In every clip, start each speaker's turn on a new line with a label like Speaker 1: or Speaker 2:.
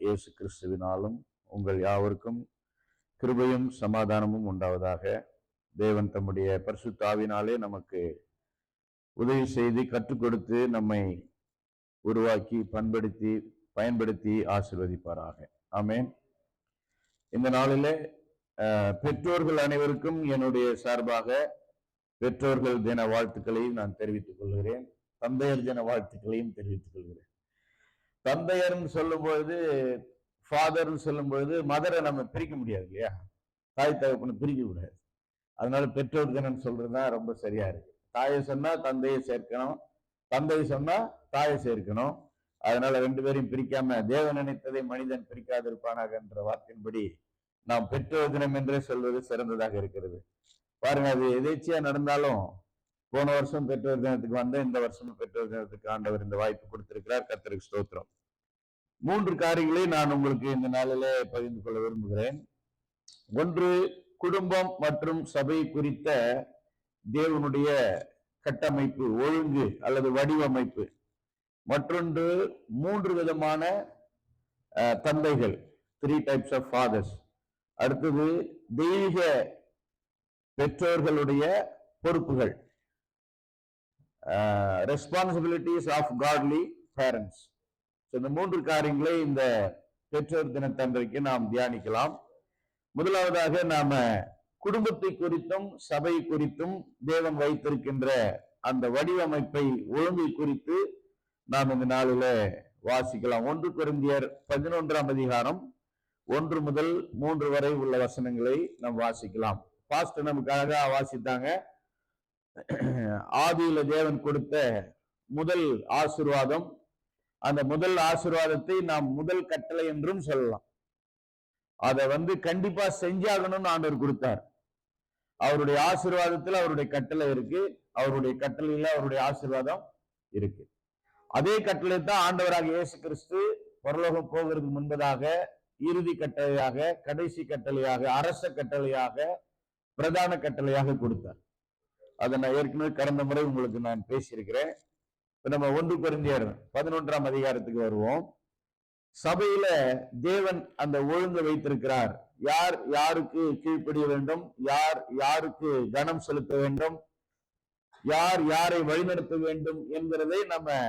Speaker 1: இயேசு கிறிஸ்துவினாலும் உங்கள் யாவருக்கும் கிருபையும் சமாதானமும் உண்டாவதாக. தேவன் தம்முடைய பரிசுத்த ஆவியினாலே நமக்கு உதவி செய்து கற்றுக் கொடுத்து நம்மை உருவாக்கி பயன்படுத்தி ஆசீர்வதிப்பாராக. ஆமென். இந்த நாளிலே பெற்றோர்கள் அனைவருக்கும் என்னுடைய சார்பாக பெற்றோர்கள் தின வாழ்த்துக்களையும் நான் தெரிவித்துக் கொள்கிறேன். தந்தையர் தின வாழ்த்துக்களையும் தெரிவித்துக் கொள்கிறேன். தந்தையர்னு சொல்லும் பொழுது, ஃபாதர்னு சொல்லும் பொழுது மதரை நம்ம பிரிக்க முடியாது இல்லையா? தாய் தகப்பனை பிரிக்க கூடாது. அதனால பெற்றோர் தினம் சொல்றதுதான் ரொம்ப சரியா இருக்கு. தாயை சொன்னா தந்தையை சேர்க்கணும், தந்தையை சொன்னா தாயை சேர்க்கணும். அதனால ரெண்டு பேரையும் பிரிக்காம தேவன் நினைத்ததை மனிதன் பிரிக்காதிருப்பானாக என்ற வார்த்தையின்படி நாம் பெற்றோர் தினம் என்றே சொல்வது சிறந்ததாக இருக்கிறது. பாருங்க, அது எதேச்சியா நடந்தாலும் போன வருஷம் பெற்றோர் தினத்துக்கு வந்த, இந்த வருஷமும் பெற்றோர் தினத்துக்கு ஆண்டவர் இந்த வாய்ப்பு கொடுத்திருக்கிறார். கர்த்தருக்கு ஸ்தோத்திரம். 3 காரியங்களை நான் உங்களுக்கு இந்த நாளிலே பகிர்ந்து கொள்ள விரும்புகிறேன். ஒன்று, குடும்பம் மற்றும் சபை குறித்த தேவனுடைய கட்டமைப்பு, ஒழுங்கு அல்லது வடிவமைப்பு. மற்றொன்று, 3 விதமான தந்தைகள், 3 types of fathers. அடுத்தது, தெய்வீக பெற்றோர்களுடைய பொறுப்புகள், ரெஸ்பான்சிபிலிட்டிஸ் ஆஃப் காட்லி பேரண்ட்ஸ். இந்த 3 காரியங்களை இந்த பெற்றோர் தினத்தன்றைக்கு நாம் தியானிக்கலாம். முதலாவதாக நாம குடும்பத்தை குறித்தும் சபை குறித்தும் தேவன் வைத்திருக்கின்ற அந்த வடிவமைப்பை, ஒழுங்கை குறித்து நாம் இந்த நாளில வாசிக்கலாம். 1 கொரிந்தியர் 11ஆம் அதிகாரம் 1 முதல் 3 வரை உள்ள வசனங்களை நாம் வாசிக்கலாம். பாஸ்டர் நமக்காக வாசித்தாங்க. ஆதியில தேவன் கொடுத்த முதல் ஆசீர்வாதம், அந்த முதல் ஆசீர்வாதத்தை நாம் முதல் கட்டளை என்றும் சொல்லலாம். அதை கண்டிப்பா செஞ்சாகணும்னு ஆண்டவர் கொடுத்தார். அவருடைய ஆசீர்வாதத்தில் அவருடைய கட்டளை இருக்கு, அவருடைய கட்டளையில அவருடைய ஆசீர்வாதம் இருக்கு. அதே கட்டளை தான் ஆண்டவராக இயேசு கிறிஸ்து பரலோகம் போகிறதுக்கு முன்பதாக இறுதி கட்டளையாக, கடைசி கட்டளையாக, அரச கட்டளையாக, பிரதான கட்டளையாக கொடுத்தார். அதை நான் ஏற்கனவே கடந்த முறை உங்களுக்கு நான் பேசியிருக்கிறேன். இப்ப நம்ம 1 கொரிந்தியர் 11ஆம் அதிகாரத்துக்கு வருவோம். சபையில தேவன் அந்த ஒழுங்கை வைத்திருக்கிறார். யார் யாருக்கு கீழ்ப்படிய வேண்டும், யார் யாருக்கு கனம் செலுத்த வேண்டும், யார் யாரை வழிநடத்த வேண்டும் என்கிறதை நம்ம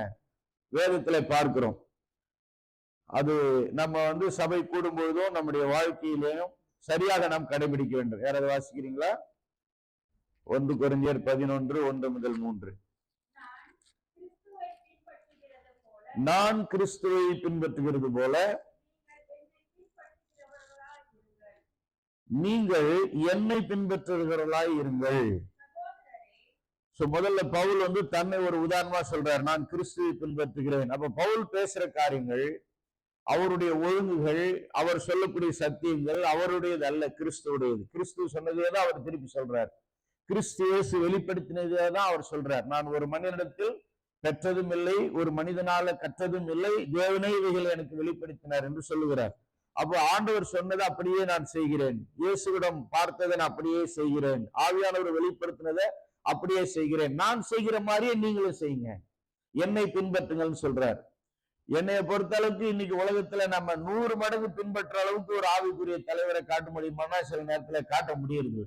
Speaker 1: வேதத்துல பார்க்கிறோம். அது நம்ம சபை கூடும் பொழுதும் நம்முடைய வாழ்க்கையிலேயும் சரியாக நாம் கடைபிடிக்க வேண்டும். யாராவது வாசிக்கிறீங்களா? 1 கொரிந்தியர் 11 1 முதல் 3. நான் கிறிஸ்துவை பின்பற்றுகிறது போல நீங்கள் என்னை பின்பற்றுகிறவர்களாய் இருங்கள். முதல்ல பவுல் தன்னை ஒரு உதாரணமா சொல்றார், நான் கிறிஸ்துவை பின்பற்றுகிறேன். அப்ப பவுல் பேசுற காரியங்கள், அவருடைய ஒழுங்குகள், அவர் சொல்லக்கூடிய சத்தியங்கள் அவருடையது அல்ல, கிறிஸ்துவுடையது. கிறிஸ்து சொன்னதே தான் அவர் திருப்பி சொல்றார். கிறிஸ்து இயேசு வெளிப்படுத்தினதே தான் அவர் சொல்றார். நான் ஒரு மனிதனிடத்தில் பெற்றதும் இல்லை, ஒரு மனிதனால கற்றதும் இல்லை, தேவனே இவைகளை எனக்கு வெளிப்படுத்தினார் என்று சொல்லுகிறார். அப்போ ஆண்டவர் சொன்னதை அப்படியே நான் செய்கிறேன், இயேசுவிடம் பார்த்ததை நான் அப்படியே செய்கிறேன், ஆவியானவர் வெளிப்படுத்தினதை அப்படியே செய்கிறேன், நான் செய்கிற மாதிரியே நீங்களும் செய்யுங்க, என்னை பின்பற்றுங்கள்னு சொல்றார். என்னைய பொறுத்த அளவுக்கு இன்னைக்கு உலகத்துல நம்ம 100 மடங்கு பின்பற்ற அளவுக்கு ஒரு ஆவிக்குரிய தலைவரை காட்ட முடியுமானா சில நேரத்துல காட்ட முடியுது.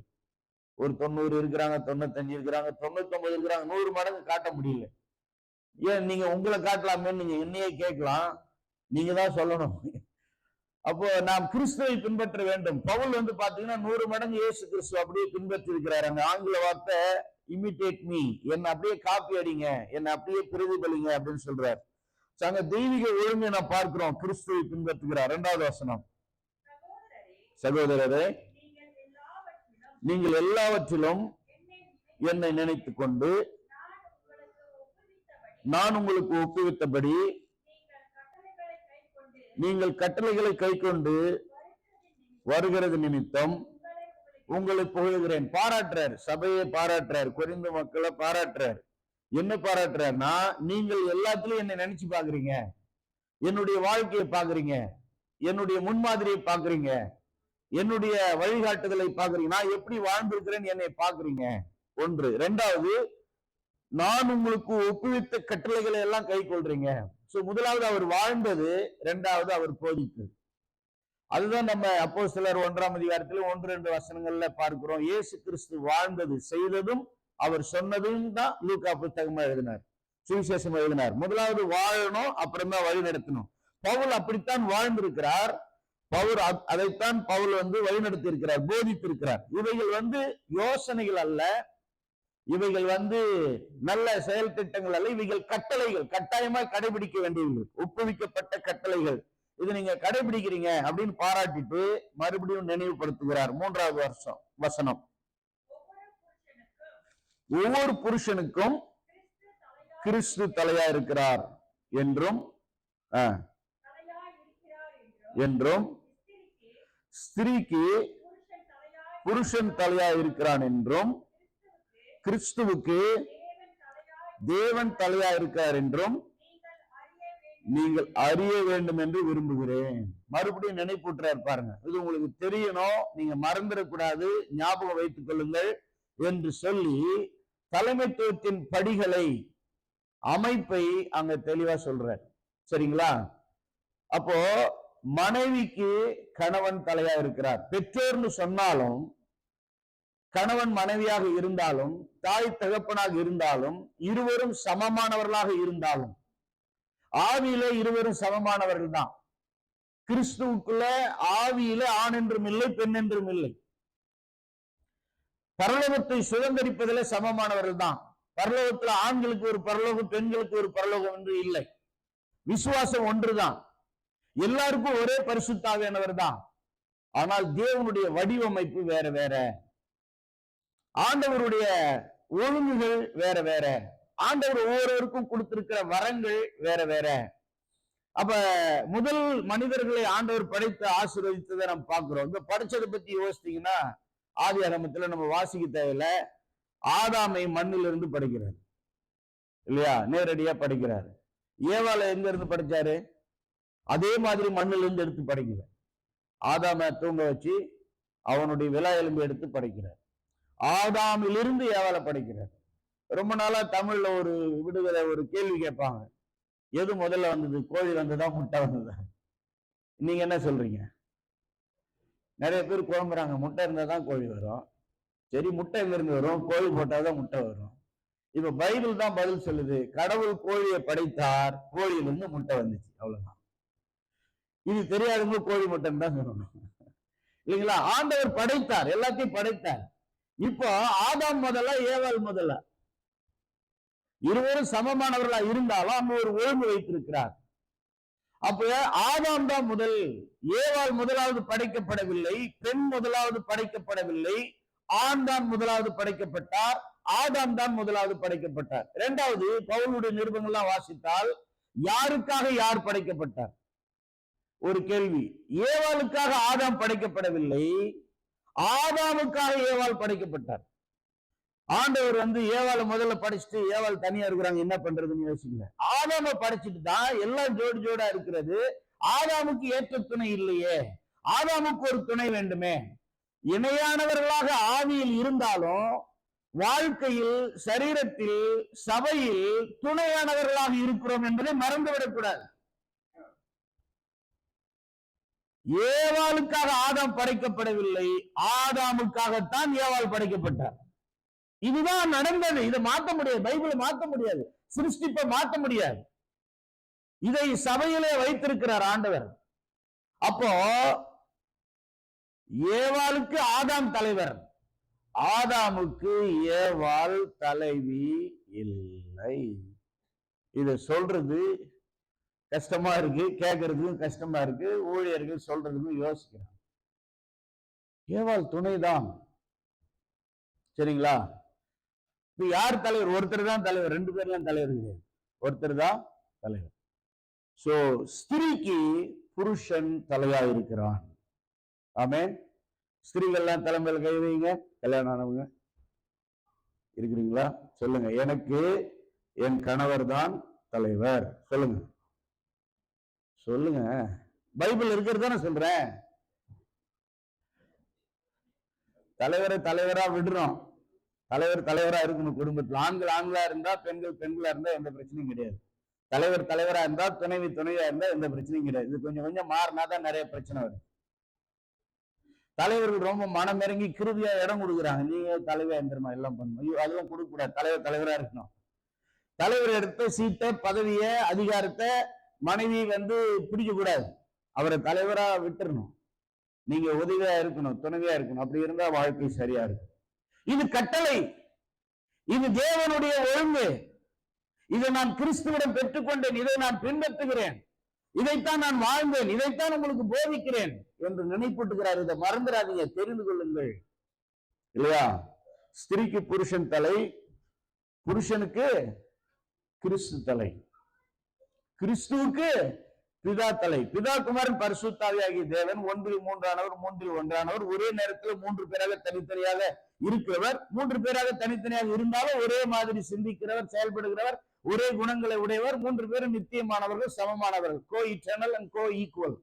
Speaker 1: ஒரு 90 இருக்கிறாங்க, 95 இருக்கிறாங்க, 99 இருக்கிறாங்க, 100 மடங்கு காட்ட முடியல. ஏன் நீங்க உங்களை காட்டலாமே, நீங்க என்னையே கேட்கலாம், நீங்க தான் சொல்லணும். அப்போ நாம் கிறிஸ்துவை பின்பற்ற வேண்டும். பவுல் பாத்தீங்கன்னா 100 மடங்கு இயேசு கிறிஸ்து அப்படியே பின்பற்றி இருக்கிறார். அந்த ஆங்கில வார்த்தை இமிட்டேட் மீ, என்னை அப்படியே காப்பி அடிங்க, என்னை அப்படியே பிரதிபலிங்க அப்படின்னு சொல்றார். அங்க தெய்வீக ஒழுங்கை நாம் பார்க்கிறோம். கிறிஸ்துவை பின்பற்றுகிறார். 2வது வசனம், சகோதரரே நீங்கள் எல்லாவற்றிலும் என்னை நினைத்துக் கொண்டு நான் உங்களுக்கு ஒப்புவித்தபடி நீங்கள் கட்டளைகளை கைக்கொண்டு வருகிறது நிமித்தம் உங்களை புகழுகிறேன். பாராட்டுறார், சபையை பாராட்டுறார், கொரிந்து மக்களை பாராட்டுறார். என்ன பாராட்டுறாருன்னா, நீங்கள் எல்லாத்திலும் என்னை நினைச்சு பாக்குறீங்க, என்னுடைய வாழ்க்கையை பாக்குறீங்க, என்னுடைய முன்மாதிரியை பாக்குறீங்க, என்னுடைய வழிகாட்டுதலை பாக்குறீங்க, நான் எப்படி வாழ்ந்திருக்கிறேன்னு என்னை பாக்குறீங்க. 1. 2வது, நான் உங்களுக்கு ஒப்புவித்த கட்டளைகளை எல்லாம் கை கொள்றீங்க. முதலாவது அவர் வாழ்ந்தது, 2வது அவர் போதித்தது. அதுதான் நம்ம அப்போஸ்தலர் 1ஆம் அதிகாரத்தில் 1-2 வசனங்கள்ல பார்க்கிறோம். இயேசு கிறிஸ்து வாழ்ந்தது செய்ததும் அவர் சொன்னதும் தான் லூக்கா புத்தகமா எழுதினார், சுவிசேஷம் எழுதினார். முதலாவது வாழணும், அப்புறம் தான் வழி நடத்தணும். பவுல் அப்படித்தான் வாழ்ந்திருக்கிறார். அதைத்தான் பவுல் வழிநடத்தி இருக்கிறார், போதித்திருக்கிறார். இவைகள் யோசனைகள் அல்ல, இவைகள் நல்ல செயல் திட்டங்கள் அல்ல, இவைகள் கட்டளைகள், கட்டாயமாய் கடைபிடிக்க வேண்டியவர்கள், ஒப்புவிக்கப்பட்ட கட்டளைகள். இது நீங்க கடைபிடிக்கிறீங்க அப்படின்னு பாராட்டிட்டு மறுபடியும் நினைவுபடுத்துகிறார். 3வது வசனம், ஒவ்வொரு புருஷனுக்கும் கிறிஸ்து தலையா இருக்கிறார் என்றும் ஸ்திரீக்கு புருஷன் தலையா இருக்கிறான் என்றும் கிறிஸ்துவுக்கு தேவன் தலையா இருக்கிறார் என்றும் நீங்கள் அறிய வேண்டும் என்று விரும்புகிறேன். மறுபடியும் நினைப்பூட்டுறார் பாருங்க. இது உங்களுக்கு தெரியணும், நீங்க மறந்துடக்கூடாது, ஞாபகம் வைத்துக் கொள்ளுங்கள் என்று சொல்லி தலைமைத்துவத்தின் படிகளை, அமைப்பை அங்க தெளிவா சொல்றார். சரிங்களா? அப்போ மனைவிக்கு கணவன் தலையா இருக்கிறார். பெற்றோர்னு சொன்னாலும், கணவன் மனைவியாக இருந்தாலும், தாய் தகப்பனாக இருந்தாலும், இருவரும் சமமானவர்களாக இருந்தாலும், ஆவியில இருவரும் சமமானவர்கள் தான். கிறிஸ்துவுக்குள்ள ஆவியில ஆண் என்றும் இல்லை, பெண் என்றும் இல்லை. பரலோகத்தை சுதந்திரிப்பதில் சமமானவர்கள் தான். பரலோகத்துல ஆண்களுக்கு ஒரு பரலோகம், பெண்களுக்கு ஒரு பரலோகம் என்று இல்லை. விசுவாசம் ஒன்றுதான், எல்லாருக்கும் ஒரே பரிசுத்த ஆவியானவர் தான். ஆனால் தேவனுடைய வடிவமைப்பு வேற வேற, ஆண்டவருடைய ஒழுங்குகள் வேற வேற, ஆண்டவர் ஒவ்வொருவருக்கும் கொடுத்திருக்கிற வரங்கள் வேற வேற. அப்ப முதல் மனிதர்களை ஆண்டவர் படைத்து ஆசீர்வதித்ததை நம்ம பார்க்கிறோம். இந்த படைச்சதை பத்தி யோசித்தீங்கன்னா, ஆதி ஆகமத்துல நம்ம வாசிக்க தேவையில்ல, ஆதாமை மண்ணிலிருந்து படைக்கிறார் இல்லையா, நேரடியா படைக்கிறார். ஏவாளை எங்க இருந்து படைச்சாரு? அதே மாதிரி மண்ணிலிருந்து எடுத்து படைக்கிறார். ஆதாமை தூங்க வச்சு அவனுடைய விலா எலும்பு எடுத்து படைக்கிறார். ஆதாமிலிருந்து ஏவாளை படைக்கிறார். ரொம்ப நாளா தமிழ்ல ஒரு விடுதலை ஒரு கேள்வி கேட்பாங்க, எது முதல்ல வந்தது, கோழி வந்ததா முட்டை வந்ததா? நீங்க என்ன சொல்றீங்க? நிறைய பேர் குழம்புறாங்க, முட்டை இருந்தாதான் கோழி வரும். சரி, முட்டை எங்க இருந்து வரும்? கோழி போட்டாதான் முட்டை வரும். இப்ப பைபிள் தான் பதில் சொல்லுது, கடவுள் கோழியை படைத்தார், கோழியிலிருந்து முட்டை வந்துச்சு, அவ்வளவுதான். இது தெரியாதவங்க கோழி முட்டைன்னு தான் சொல்லணும் இல்லைங்களா? ஆண்டவர் படைத்தார், எல்லாத்தையும் படைத்தார். இப்போ ஆதாம் முதல்ல ஏவாள் முதல்ல, இருவரும் சமமானவர்களா இருந்தாலும் அங்க ஒரு ஒழுங்கு வைத்திருக்கிறார். அப்ப ஆதாம் தான் முதல், ஏவாள் முதலாவது படைக்கப்படவில்லை, பெண் முதலாவது படைக்கப்படவில்லை, ஆண் தான் முதலாவது படைக்கப்பட்டார், ஆதாம் தான் முதலாவது படைக்கப்பட்டார். இரண்டாவது, பவுலுடைய நிருபங்கள்லாம் வாசித்தால் யாருக்காக யார் படைக்கப்பட்டார்? ஒரு கேள்வி. ஏவாளுக்காக ஆதாம் படைக்கப்படவில்லை, ஆதாமுக்காக ஏவாள் படைக்கப்பட்டார். ஆண்டவர் ஏவாளை முதல்ல படைச்சிட்டு ஏவாள் தனியா இருக்கிறாங்க, என்ன பண்றதுன்னு யோசிக்கல. ஆதாம படைச்சிட்டு தான் எல்லாம் ஜோடி ஜோடா இருக்கிறது. ஆதாமுக்கு ஏற்ற துணை இல்லையே, ஆதாமுக்கு ஒரு துணை வேண்டுமே. இணையானவர்களாக ஆவியில் இருந்தாலும் வாழ்க்கையில், சரீரத்தில், சபையில் துணையானவர்களாக இருக்கிறோம் என்பதை மறந்துவிடக்கூடாது. ஏவாளுக்காக ஆதாம் படைக்கப்படவில்லை, ஆதாமுக்காகத்தான் ஏவாள் படைக்கப்பட்டார். இதுதான் நடந்தது. இதை மாற்ற முடியாது, பைபிளை மாற்ற முடியாது, சிருஷ்டிப்பை மாற்ற முடியாது. இதை சபையிலே வைத்திருக்கிறார் ஆண்டவர். அப்போ ஏவாளுக்கு ஆதாம் தலைவர், ஆதாமுக்கு ஏவாள் தலைவி இல்லை. இதை சொல்றது கஷ்டமா இருக்கு, கேட்கறதுக்கும் கஷ்டமா இருக்கு, ஊழியர்கள் சொல்றதுக்கும் யோசிக்கிறாங்க. ஏவாள் துணைதான், சரிங்களா? இப்ப யார் தலைவர்? ஒருத்தர் தான் தலைவர், 2 பேர்லாம் தலைவர் கிடையாது, ஒருத்தர் தான் தலைவர். சோ ஸ்திரீக்கு புருஷன் தலையா இருக்கிறான். ஆமென். ஸ்திரீகள்லாம் தலைமையில கை வைங்க. கல்யாணம் ஆனவங்க இருக்கிறீங்களா? சொல்லுங்க, எனக்கு என் கணவர் தான் தலைவர். சொல்லுங்க சொல்லுங்க. பைபிள் இருக்கிறது தானே சொல்றேன். தலைவரை தலைவரா விடுறோம், தலைவர் தலைவரா இருக்கணும். குடும்பத்தில் ஆண்கள் ஆண்களா இருந்தா, பெண்கள் பெண்களா இருந்தா எந்த பிரச்சனையும் கிடையாது. தலைவர் தலைவரா இருந்தா, துணைவி துணைவியா இருந்தா எந்த பிரச்சனையும் கிடையாது. இது கொஞ்சம் கொஞ்சம் மாறினாதான் நிறைய பிரச்சனை வருது. தலைவர்கள் ரொம்ப மனமிறங்கி கிருதியா இடம் கொடுக்குறாங்க. நீங்க தலைவா எந்திரமா எல்லாம் பண்ணணும். ஐயோ அதெல்லாம் கொடுக்க கூடாது. தலைவரா இருக்கணும். தலைவர் எடுத்த சீட்டை, பதவிய, அதிகாரத்தை மனைவி பிடிக்க கூடாது. அவரை தலைவரா விட்டுறணும். நீங்க உதவியா இருக்கணும், துணைவியா இருக்கணும். அப்படி இருந்தா வாழ்க்கை சரியா இருக்கும். இது கட்டளை, இது தேவனுடைய ஒழுங்கு. இதை நான் கிறிஸ்துவிடம் பெற்றுக்கொண்டேன், இதை நான் பின்பற்றுகிறேன், இதைத்தான் நான் வாழ்ந்தேன், இதைத்தான் உங்களுக்கு போதிக்கிறேன் என்று நினைப்பூட்டுகிறார். இதை மறந்துடாதீங்க, தெரிந்து கொள்ளுங்கள். இல்லையா? ஸ்திரீக்கு புருஷன் தலை, புருஷனுக்கு கிறிஸ்து தலை, கிறிஸ்துவுக்கு பிதா தலை. பிதா குமாரன் பரிசுத்தாவியாகிய தேவன் ஒன்றில் மூன்றானவர், மூன்றில் ஒன்றானவர், ஒரே நேரத்தில் மூன்று பேராக தனித்தனியாக இருக்கிறவர். மூன்று பேராக தனித்தனியாக இருந்தாலும் ஒரே மாதிரி சிந்திக்கிறவர், செயல்படுகிறவர், ஒரே குணங்களை உடையவர். மூன்று பேரும் நித்தியமானவர்கள், சமமானவர்கள், கோ இட்டர்னல் அண்ட் கோ ஈக்குவல்.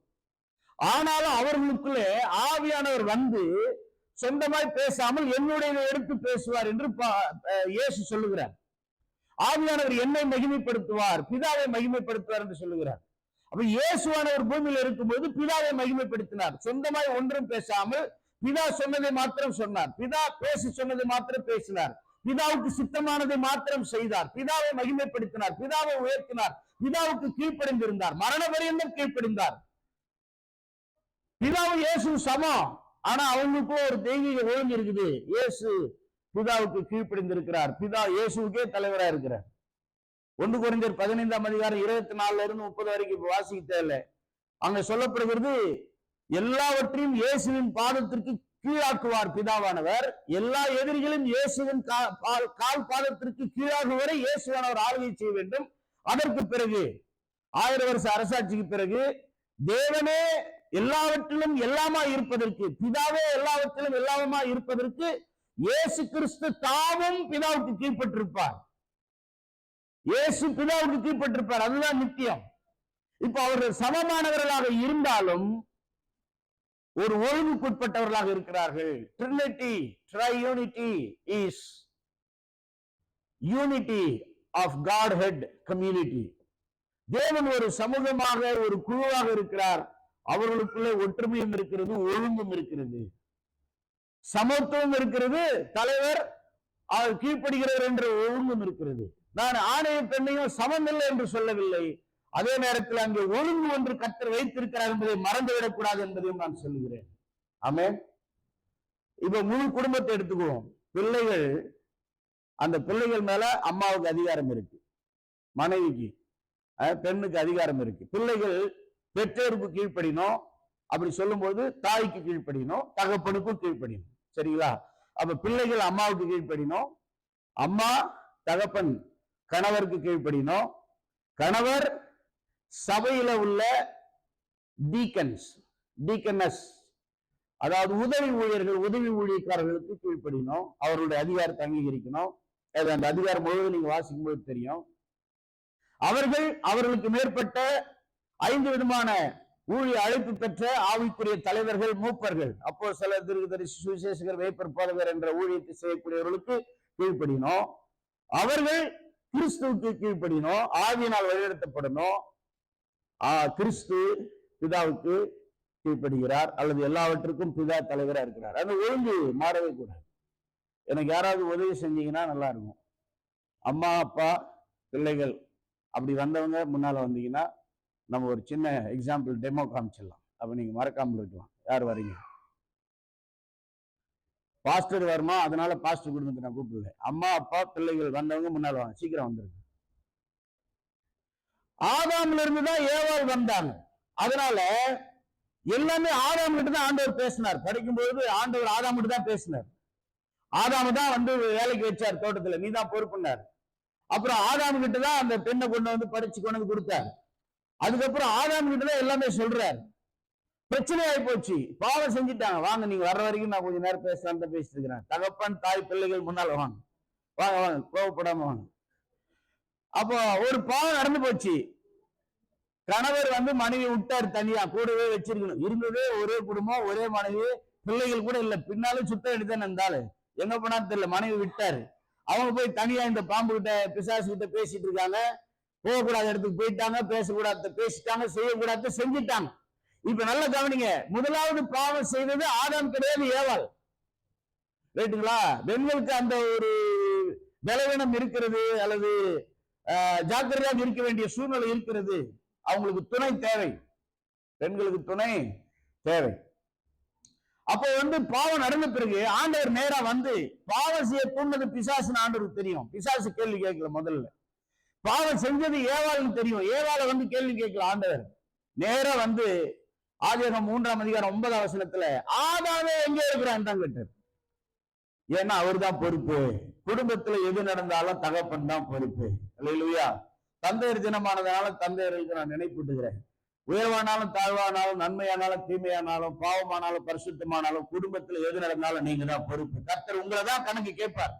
Speaker 1: ஆனாலும் அவர்களுக்குள்ளே ஆவியானவர் சொந்தமாய் பேசாமல் என்னுடைய எடுத்து பேசுவார் என்று இயேசு சொல்லுகிறார். ஆவியானவர் என்னை மகிமைப்படுத்துவார், பிதாவை மகிமைப்படுத்துவார் என்று சொல்லுகிறார். அப்ப இயேசுவானவர் பூமியில் இருக்கும்போது பிதாவை மகிமைப்படுத்தினார். சொந்தமாய் ஒன்றும் பேசாமல் பிதா சொன்னதை மாத்திரம் சொன்னார், பிதா பேசி சொன்னதை மாத்திரம் பேசினார், பிதாவுக்கு சித்தமானதை மாத்திரம் செய்தார், பிதாவை மகிமைப்படுத்தினார், பிதாவை உயர்த்தினார், பிதாவுக்கு கீழ்ப்படிந்திருந்தார், மரண பரியந்தம் கீழ்ப்படிந்தார். பிதாவும் இயேசு சமம். ஆனா அவங்களுக்கும் ஒரு தெய்வீக ஒழுங்கு இருக்குது. இயேசு பிதாவுக்கு கீழ்ப்படிந்திருக்கிறார், பிதா இயேசுக்கே தலைவரா இருக்கிறார். 1 கொரிந்தியர் 15:24-30 வரைக்கும் வாசிக்க தேவையில்லை. அங்க சொல்லப்படுகிறது, எல்லாவற்றையும் இயேசுவின் பாதத்திற்கு கீழாக்குவார் பிதாவானவர். எல்லா எதிரிகளும் இயேசுவின் கால் பாதத்திற்கு கீழாகும் வரை இயேசுவானவர் ஆளுகை செய்ய வேண்டும். அதற்கு பிறகு 1000 வருஷ அரசாட்சிக்கு பிறகு தேவனே எல்லாவற்றிலும் எல்லாமா இருப்பதற்கு, பிதாவே எல்லாவற்றிலும் எல்லாமா இருப்பதற்கு இயேசு கிறிஸ்து தாமும் பிதாவுக்கு கீழ்ப்பட்டிருப்பார். இயேசு பிதாவுக்கு கீழ்ப்பட்டிருப்பார். அதுதான் நித்தியம். இப்ப அவர்கள் சமமானவர்களாக இருந்தாலும் ஒரு ஒழுங்குக்குட்பட்டவர்களாக இருக்கிறார்கள். Trinity, triunity is unity of Godhead community. தேவன் ஒரு சமூகமாக, ஒரு குழுவாக இருக்கிறார். அவர்களுக்குள்ளே ஒற்றுமையும் இருக்கிறது, ஒழுங்கும் இருக்கிறது, சமத்துவம் இருக்கிறது, தலைவர் அவர் கீழ்ப்படுகிறார் என்ற ஒழுங்கும் இருக்கிறது. நான் ஆணைய பெண்ணையும் சமமில்லை என்று சொல்லவில்லை. அதே நேரத்தில் அங்கே ஒழுங்கு ஒன்று கர்த்தர் வைத்திருக்கிறார் என்பதை மறந்துவிடக் கூடாது என்பதையும் நான் சொல்லுகிறேன். ஆமென். இப்ப முழு குடும்பத்தை எடுத்துக்குவோம். பிள்ளைகள், அந்த பிள்ளைகள் மேல அம்மாவுக்கு அதிகாரம் இருக்கு, மனைவிக்கு, பெண்ணுக்கு அதிகாரம் இருக்கு. பிள்ளைகள் பெற்றோருக்கு கீழ்ப்படினோம். அப்படி சொல்லும்போது தாய்க்கு கீழ்ப்படினோம், தகப்பனுக்கும் கீழ்ப்படினோம். சரிங்களா? அப்ப பிள்ளைகள் அம்மாவுக்கு கீழ்ப்படினோம், அம்மா தகப்பன் கணவருக்கு கீழ்ப்படினோம், கணவர் சபையில உள்ள டீக்கன்ஸ், டீக்கனஸ், அதாவது உதவி ஊழியர்கள், உதவி ஊழியக்காரர்களுக்கு கீழ்ப்படினோம், அவர்களுடைய அதிகாரத்தை அங்கீகரிக்கணும். அந்த அதிகாரம் முழுவதும் நீங்க வாசிக்கும் போது தெரியும். அவர்களுக்கு மேற்பட்ட 5 விதமான ஊழிய அழைப்பு பெற்ற ஆவிக்குரிய தலைவர்கள், மூப்பர்கள், அப்போஸ்தலர், தீர்க்கதரிசி, சுவிசேஷகர், வேப்பர் போதகர் என்ற ஊழியத்தை செய்யக்கூடியவர்களுக்கு கீழ்ப்படினோம். அவர்கள் கிறிஸ்துவுக்கு கீழ்ப்படினோம், ஆவியினால் வழிநடத்தப்படணும். கிறிஸ்து பிதாவுக்கு கீழ்ப்படுகிறார், அல்லது எல்லாவற்றுக்கும் பிதா தலைவரா இருக்கிறார். அந்த ஒழுங்கு மாறவே கூடாது. எனக்கு யாராவது உதவி செஞ்சீங்கன்னா நல்லா இருக்கும். அம்மா, அப்பா, பிள்ளைகள் அப்படி வந்தவங்க முன்னால வந்தீங்கன்னா நம்ம ஒரு சின்ன எக்ஸாம்பிள் டெமோ காமிச்சிடலாம். அப்ப நீங்க மறக்காமல் இருக்கலாம். யார் வரீங்க? பாஸ்டர் வருமா? அதனால பாஸ்டர் குடும்பத்தை நான் கூப்பிடல. அம்மா, அப்பா, பிள்ளைகள் வந்தவங்க முன்னால வாங்க, சீக்கிரம் வந்துருங்க. ஆதாம்ல இருந்து தான் ஏவாள் வந்தாங்க. அதனால எல்லாமே ஆதாம் கிட்ட தான் ஆண்டவர் பேசினார். படிக்கும்போது ஆண்டவர் ஆதாம் கிட்ட தான் பேசினார். ஆதாம தான் வேலைக்கு வச்சார் தோட்டத்துல, நீ தான் பொறுப்புனார். அப்புறம் ஆதாம் கிட்ட தான் அந்த பெண்ணை கொண்டு படிச்சு கொண்டு கொடுத்தார். அதுக்கப்புறம் ஆதாம் கிட்ட தான் எல்லாமே சொல்றார். பிரச்சனை ஆகி போச்சு, பாவம் செஞ்சுட்டாங்க. வாங்க, நீங்க வர்ற வரைக்கும் நான் கொஞ்ச நேரம் பேசலான்னு பேசிட்டு இருக்கிறேன். தகப்பன், தாய், பிள்ளைகள் முன்னால வாங்க, வாங்க வாங்க, கோவப்படாம வாங்க. அப்போ ஒரு பாவம் நடந்து போச்சு. கணவர் மனைவி விட்டார், தனியா கூடவே வச்சிருக்கணும். இருந்ததே ஒரே குடும்பம், ஒரே மனைவி, பிள்ளைகள் கூட இல்ல. பின்னாலும் சுத்த எடுத்தானே இருந்தாலும் எங்க போனாலும் தெரியல, மனைவி விட்டாரு. அவங்க போய் தனியா இந்த பாம்பு கிட்ட, பிசாசு கிட்ட பேசிட்டு இருக்காங்க. போகக்கூடாத இடத்துக்கு போயிட்டாங்க, பேசக்கூடாத பேசிட்டாங்க, செய்யக்கூடாத செஞ்சுட்டாங்க. இப்ப நல்ல கவனிங்க, முதலாவது பாவம் செய்தது ஆதாம் கிடையாது, ஏவாள். ரைட்டுங்களா? பெண்களுக்கு அந்த ஒரு பலவீனம் இருக்கிறது, அல்லது ஜாக்கிரதையாக இருக்க வேண்டிய சூழ்நிலை இருக்கிறது. அவங்களுக்கு துணை தேவை, பெண்களுக்கு துணை தேவை. அப்போ பாவம் நடந்த பிறகு ஆண்டவர் நேரா பாவம் செய்ய தூண்டது பிசாசுன்னு ஆண்டவருக்கு தெரியும். பிசாசு கேள்வி கேட்கல, முதல்ல பாவம் செஞ்சது ஏவாள்னு தெரியும். ஏவாளை கேள்வி கேட்கல ஆண்டவர். நேரா ஆதியாகமம் 3ஆம் அதிகாரம் 9ஆம் வசனத்துல ஆதாமே எங்கே இருக்கிறான் தான் கேட்டார். ஏன்னா அவர் தான் பொறுப்பு. குடும்பத்துல எது நடந்தாலும் தகப்பன் தான் பொறுப்பு. அல்லேலூயா. தந்தையர் தினமானதுனால தந்தையர்களுக்கு நான் நினைப்பூட்டுகிறேன். உயர்வானாலும் தாழ்வானாலும், நன்மையானாலும் தீமையானாலும், பாவமானாலும் பரிசுத்தமானாலும், குடும்பத்துல எது நடந்தாலும் நீங்க தான் பொறுப்பு. கர்த்தர் உங்களை தான் கணக்கு கேட்பார்.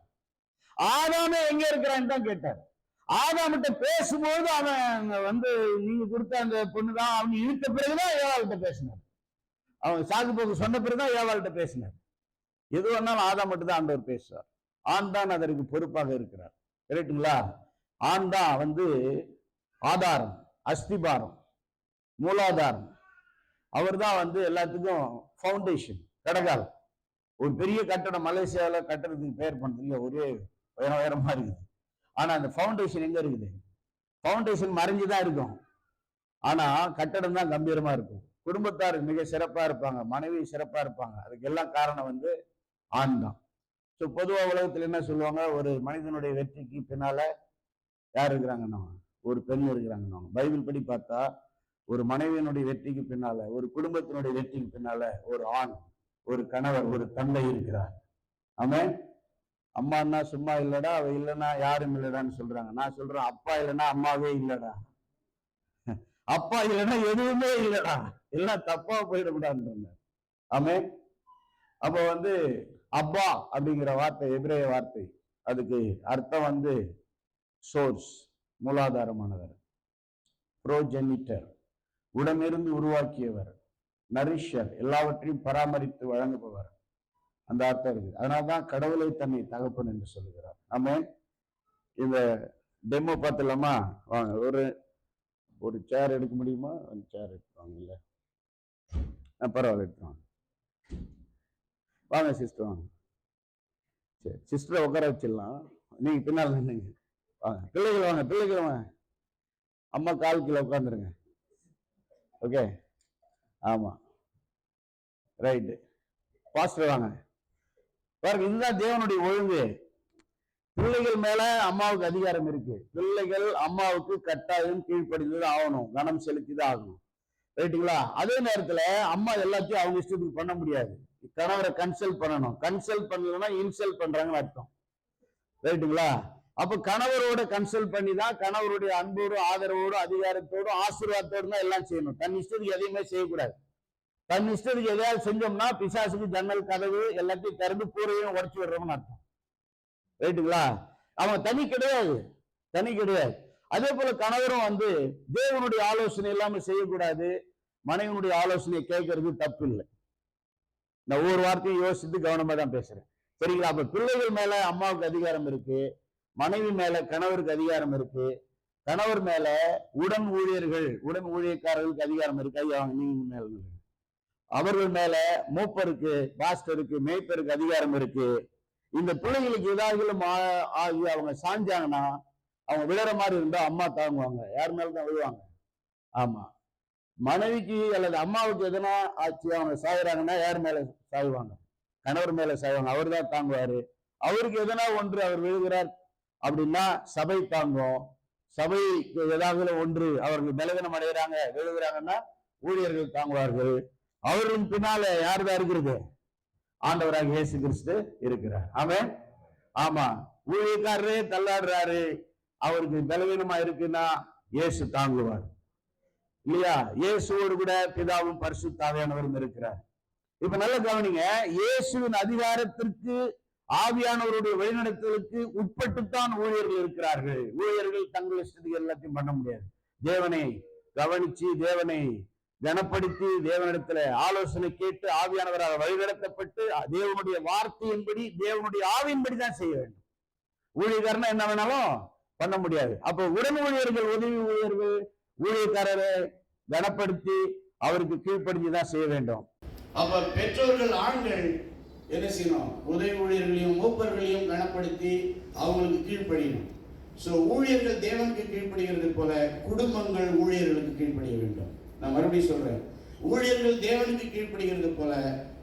Speaker 1: ஆதாமே எங்க இருக்கிறான்னு தான் கேட்டார். ஆதாமிட்ட பேசும்போது அவன் நீங்க கொடுத்த அந்த பொண்ணுதான், அவங்க இழுத்த பிறகுதான் ஏவாள்கிட்ட பேசினார். அவன் சாகு போக்கு சொன்ன பிறகுதான் ஏவாள்கிட்ட பேசினார். எது வேணாலும் ஆதாம் மட்டும் தான் ஆண்டவர் பேசுவார். ஆண் தான் அதற்கு பொறுப்பாக இருக்கிறார். கரெக்டுங்களா? ஆண் தான் ஆதாரம், அஸ்திபாரம், மூலாதாரம். அவர் தான் எல்லாத்துக்கும் ஃபவுண்டேஷன், கடகால். ஒரு பெரிய கட்டடம் மலேசியாவில் கட்டுறதுக்கு பேர் பண்ணதுல ஒரே உயரமா இருக்குது. ஆனா அந்த ஃபவுண்டேஷன் எங்க இருக்குது? ஃபவுண்டேஷன் மறைஞ்சுதான் இருக்கும், ஆனா கட்டடம் தான் கம்பீரமா இருக்கும். குடும்பத்தார் மிக சிறப்பா இருப்பாங்க, மனைவி சிறப்பா இருப்பாங்க. அதுக்கு எல்லாம் காரணம் ஆண் தான். ஸோ பொதுவா உலகத்துல என்ன சொல்லுவாங்க, ஒரு மனிதனுடைய வெற்றிக்கு பின்னால யார் இருக்கிறாங்கன்னா ஒரு பெண் இருக்கிறாங்க. பைபிள் படி பார்த்தா ஒரு மனைவியினுடைய வெற்றிக்கு பின்னால, ஒரு குடும்பத்தினுடைய வெற்றிக்கு பின்னால ஒரு ஆண், ஒரு கணவர், ஒரு தந்தை இருக்கிறார். ஆமென். அம்மான்னா சும்மா இல்லடா, அவ இல்லைன்னா யாரும் இல்லடான்னு சொல்றாங்க. நான் சொல்றேன், அப்பா இல்லைன்னா அம்மாவே இல்லடா, அப்பா இல்லைன்னா எதுவுமே இல்லடா, எல்லாம் தப்பா போயிடக்கூடாதுன்னு. ஆமென். அப்போ அப்பா அப்படிங்கிற வார்த்தை எபிரேய வார்த்தை, அதுக்கு அர்த்தம் சோர்ஸ், மூலாதாரமானவர், புரோஜெனிட்டர், உடனிருந்து உருவாக்கியவர், நரிஷர், எல்லாவற்றையும் பராமரித்து வழங்குபவர், அந்த அர்த்தம் இருக்கு. அதனால்தான் கடவுளை தன்னை தகப்பன் என்று சொல்லுகிறார். ஆமென். இந்த டெமோ பார்த்துலாமா? வாங்க, ஒரு சேர் எடுக்க முடியுமா? ஒரு சேர் எடுத்துவாங்க. இல்ல பரவாயில்ல, எடுத்துவாங்க. வாங்க சிஸ்டர், வாங்க. சரி, சிஸ்டரை உட்கார வச்சிடலாம், நீங்க பின்னால் நின்னுங்க. வாங்க பிள்ளைகள், வாங்க பிள்ளைகள், வாங்க. அம்மா கால் கீழே உட்காந்துருங்க. ஓகே, ஆமா, ரைட்டு. பாஸ்டர் வாங்க. பாருங்க, இதுதான் தேவனுடைய ஒழுங்கு. பிள்ளைகள் மேல அம்மாவுக்கு அதிகாரம் இருக்கு. பிள்ளைகள் அம்மாவுக்கு கட்டாயம் கீழ்ப்படிந்து ஆகணும், கனம் செலுத்திதான் ஆகணும். ரைட்டுங்களா? அதே நேரத்துல அம்மா எல்லாத்தையும் அவங்க இஷ்டத்துக்கு பண்ண முடியாது. கணவரை கன்சல்ட் பண்ணணும். கன்சல்ட் பண்ணலன்னா இன்சல்ட் பண்றாங்கன்னு அர்த்தம். ரைட்டுங்களா? அப்ப கணவரோட கன்சல்ட் பண்ணி தான், கணவருடைய அன்போடு, ஆதரவோடு, அதிகாரத்தோடு, ஆசீர்வாதத்தோடு தான் எல்லாம் செய்யணும். தன் இஷ்டத்துக்கு எதையுமே செய்யக்கூடாது. தன் இஷ்டத்துக்கு எதையாவது செஞ்சோம்னா பிசாசுக்கு ஜன்னல் கதவு எல்லாத்தையும் திறந்து பூரையும் உடச்சு விடுறோம்னு அர்த்தம். ரைட்டுங்களா? அவன் தனி கிடையாது, தனி கிடையாது. அதே போல கணவரும் தேவனுடைய ஆலோசனை இல்லாம செய்யக்கூடாது. மனைவனுடைய ஆலோசனையை கேட்கறது தப்பு இல்லை. நான் ஒவ்வொரு வார்த்தையும் யோசித்து கவனமா தான் பேசுறேன். சரிங்களா? அப்ப பிள்ளைகள் மேல அம்மாவுக்கு அதிகாரம் இருக்கு, மனைவி மேல கணவருக்கு அதிகாரம் இருக்கு, கணவர் மேல உடன் ஊழியக்காரர்களுக்கு அதிகாரம் இருக்கு. நீங்க மேல அவர்கள் மேல மூப்பருக்கு, பாஸ்டருக்கு, மேய்ப்பருக்கு அதிகாரம் இருக்கு. இந்த பிள்ளைகளுக்கு ஏதாவது ஆகி அவங்க சாஞ்சாங்கன்னா, அவங்க விழுற மாதிரி இருந்தா அம்மா தாங்குவாங்க. யார் மேலதான் விழுவாங்க? ஆமா, மனைவிக்கு அல்லது அம்மாவுக்கு எதனா ஆச்சு, அவங்க சாகுறாங்கன்னா யார் மேல சாகுவாங்க? கணவர் மேல சாகுவாங்க. அவர் தான் தாங்குவாரு. அவருக்கு எதனா ஒன்று அவர் விழுகிறார் அப்படின்னா சபை தாங்கும். சபைக்கு ஏதாவது ஒன்று அவர்கள் பலவீனம் அடைகிறாங்க, விழுகிறாங்கன்னா ஊழியர்கள் தாங்குவார்கள். அவர்களுக்கு பின்னால யார் தான் இருக்கிறது? ஆண்டவராக இயேசு கிறிஸ்து இருக்கிறார். ஆமென். ஆமா, ஊழியக்காரரே தள்ளாடுறாரு, அவருக்கு பலவீனமா இருக்குன்னா இயேசு தாங்குவார் இல்லையா? இயேசுவோடு கூட பிதாவும் பரிசுத்த ஆவியானவரும் இருக்கிறார். இப்ப நல்ல கவனிங்க, இயேசுவின் அதிகாரத்திற்கு, ஆவியானவருடைய வழிநடத்தலுக்கு உட்பட்டுத்தான் ஊழியர்கள் இருக்கிறார்கள். ஊழியர்கள் தங்கள் இஷ்டத்துக்கு எல்லாத்தையும் பண்ண முடியாது. தேவனை கவனிச்சு, தேவனை கனப்படுத்தி, தேவனிடத்துல ஆலோசனை கேட்டு, ஆவியானவராக வழிநடத்தப்பட்டு, தேவனுடைய வார்த்தையின்படி, தேவனுடைய ஆவியின்படி தான் செய்ய வேண்டும். ஊழியக்காரனா என்ன வேணாலும் பண்ண முடியாது. அப்போ உடன் ஊழியர்கள், உதவி ஊழியர்கள், ஊழியக்காரரை கனப்படுத்தி அவருக்கு கீழ்ப்படிஞ்சுதான் செய்ய வேண்டும்.
Speaker 2: அப்ப பெற்றோர்கள் ஆண்கள் என்ன செய்யணும்? உதவி ஊழியர்களையும் மூப்பர்களையும் கனப்படுத்தி அவங்களுக்கு கீழ்ப்படியணும். ஸோ ஊழியர்கள் தேவனுக்கு கீழ்ப்படுகிறது போல குடும்பங்கள் ஊழியர்களுக்கு கீழ்ப்படிய வேண்டும். நான் மறுபடியும் சொல்றேன், ஊழியர்கள் தேவனுக்கு கீழ்ப்படுகிறது போல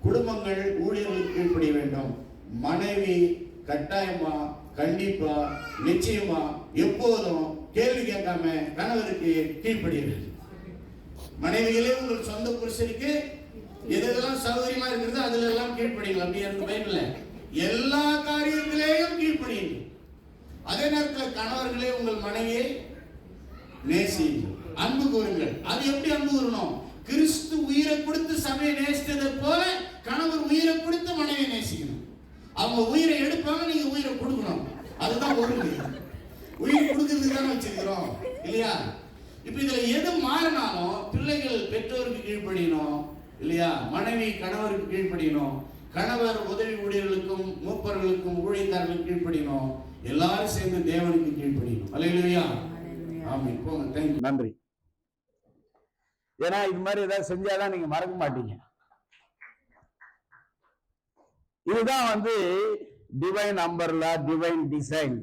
Speaker 2: குடும்பங்கள் ஊழியர்களுக்கு கீழ்ப்படிய வேண்டும். மனைவி கட்டாயமா, கண்டிப்பா, நிச்சயமா, எப்போதும் கேள்வி கேட்காம கணவருக்கு கீழ்ப்படிய வேண்டும். மனைவிகளே உங்கள் சொந்த புருஷனுக்கு எதெல்லாம் சௌகரியமா இருக்கிறது அதுல எல்லாம் கீழ்ப்படியுங்கள். அப்படி இருக்கு பைபிள்ல. எல்லா காரியத்திலேயும் கீழ்ப்படியுங்கள். அதே நேரத்தில் கணவர்களே உங்கள் மனைவியை நேசியுங்கள், அன்பு கூறுங்கள். அது எப்படி அன்பு கூறணும்? கிறிஸ்து உயிரை கொடுத்து சபையை நேசித்ததை போல கணவர் உயிரை கொடுத்து மனைவியை நேசிக்கணும். அவங்க உயிரை எடுப்பாங்க, நீங்க உயிரை கொடுக்கணும். அதுதான் ஒழுங்கு. உயிர் கொடுக்கறதுக்கு தானே வச்சிருக்கிறோம் இல்லையா? இப்ப இதுல எது மாறினாலும் பிள்ளைகள் பெற்றோருக்கு கீழ்ப்படியணும் இல்லையா? மனைவி கணவருக்கு கீழ்ப்படியணும், கணவர் உதவி ஊழியர்களுக்கும் மூப்பர்களுக்கும் ஊழியக்காரர்களுக்கு கீழ்ப்படியணும், எல்லாரும் சேர்ந்து தேவனுக்கு கீழ்ப்படியணும். அல்லேலூயா, ஆமென். போங்க, தேங்க்யூ,
Speaker 1: நன்றி. ஏன்னா இது மாதிரி ஏதாவது செஞ்சாதான் நீங்க மறக்க மாட்டீங்க. இதுதான் divine umbrella, divine design,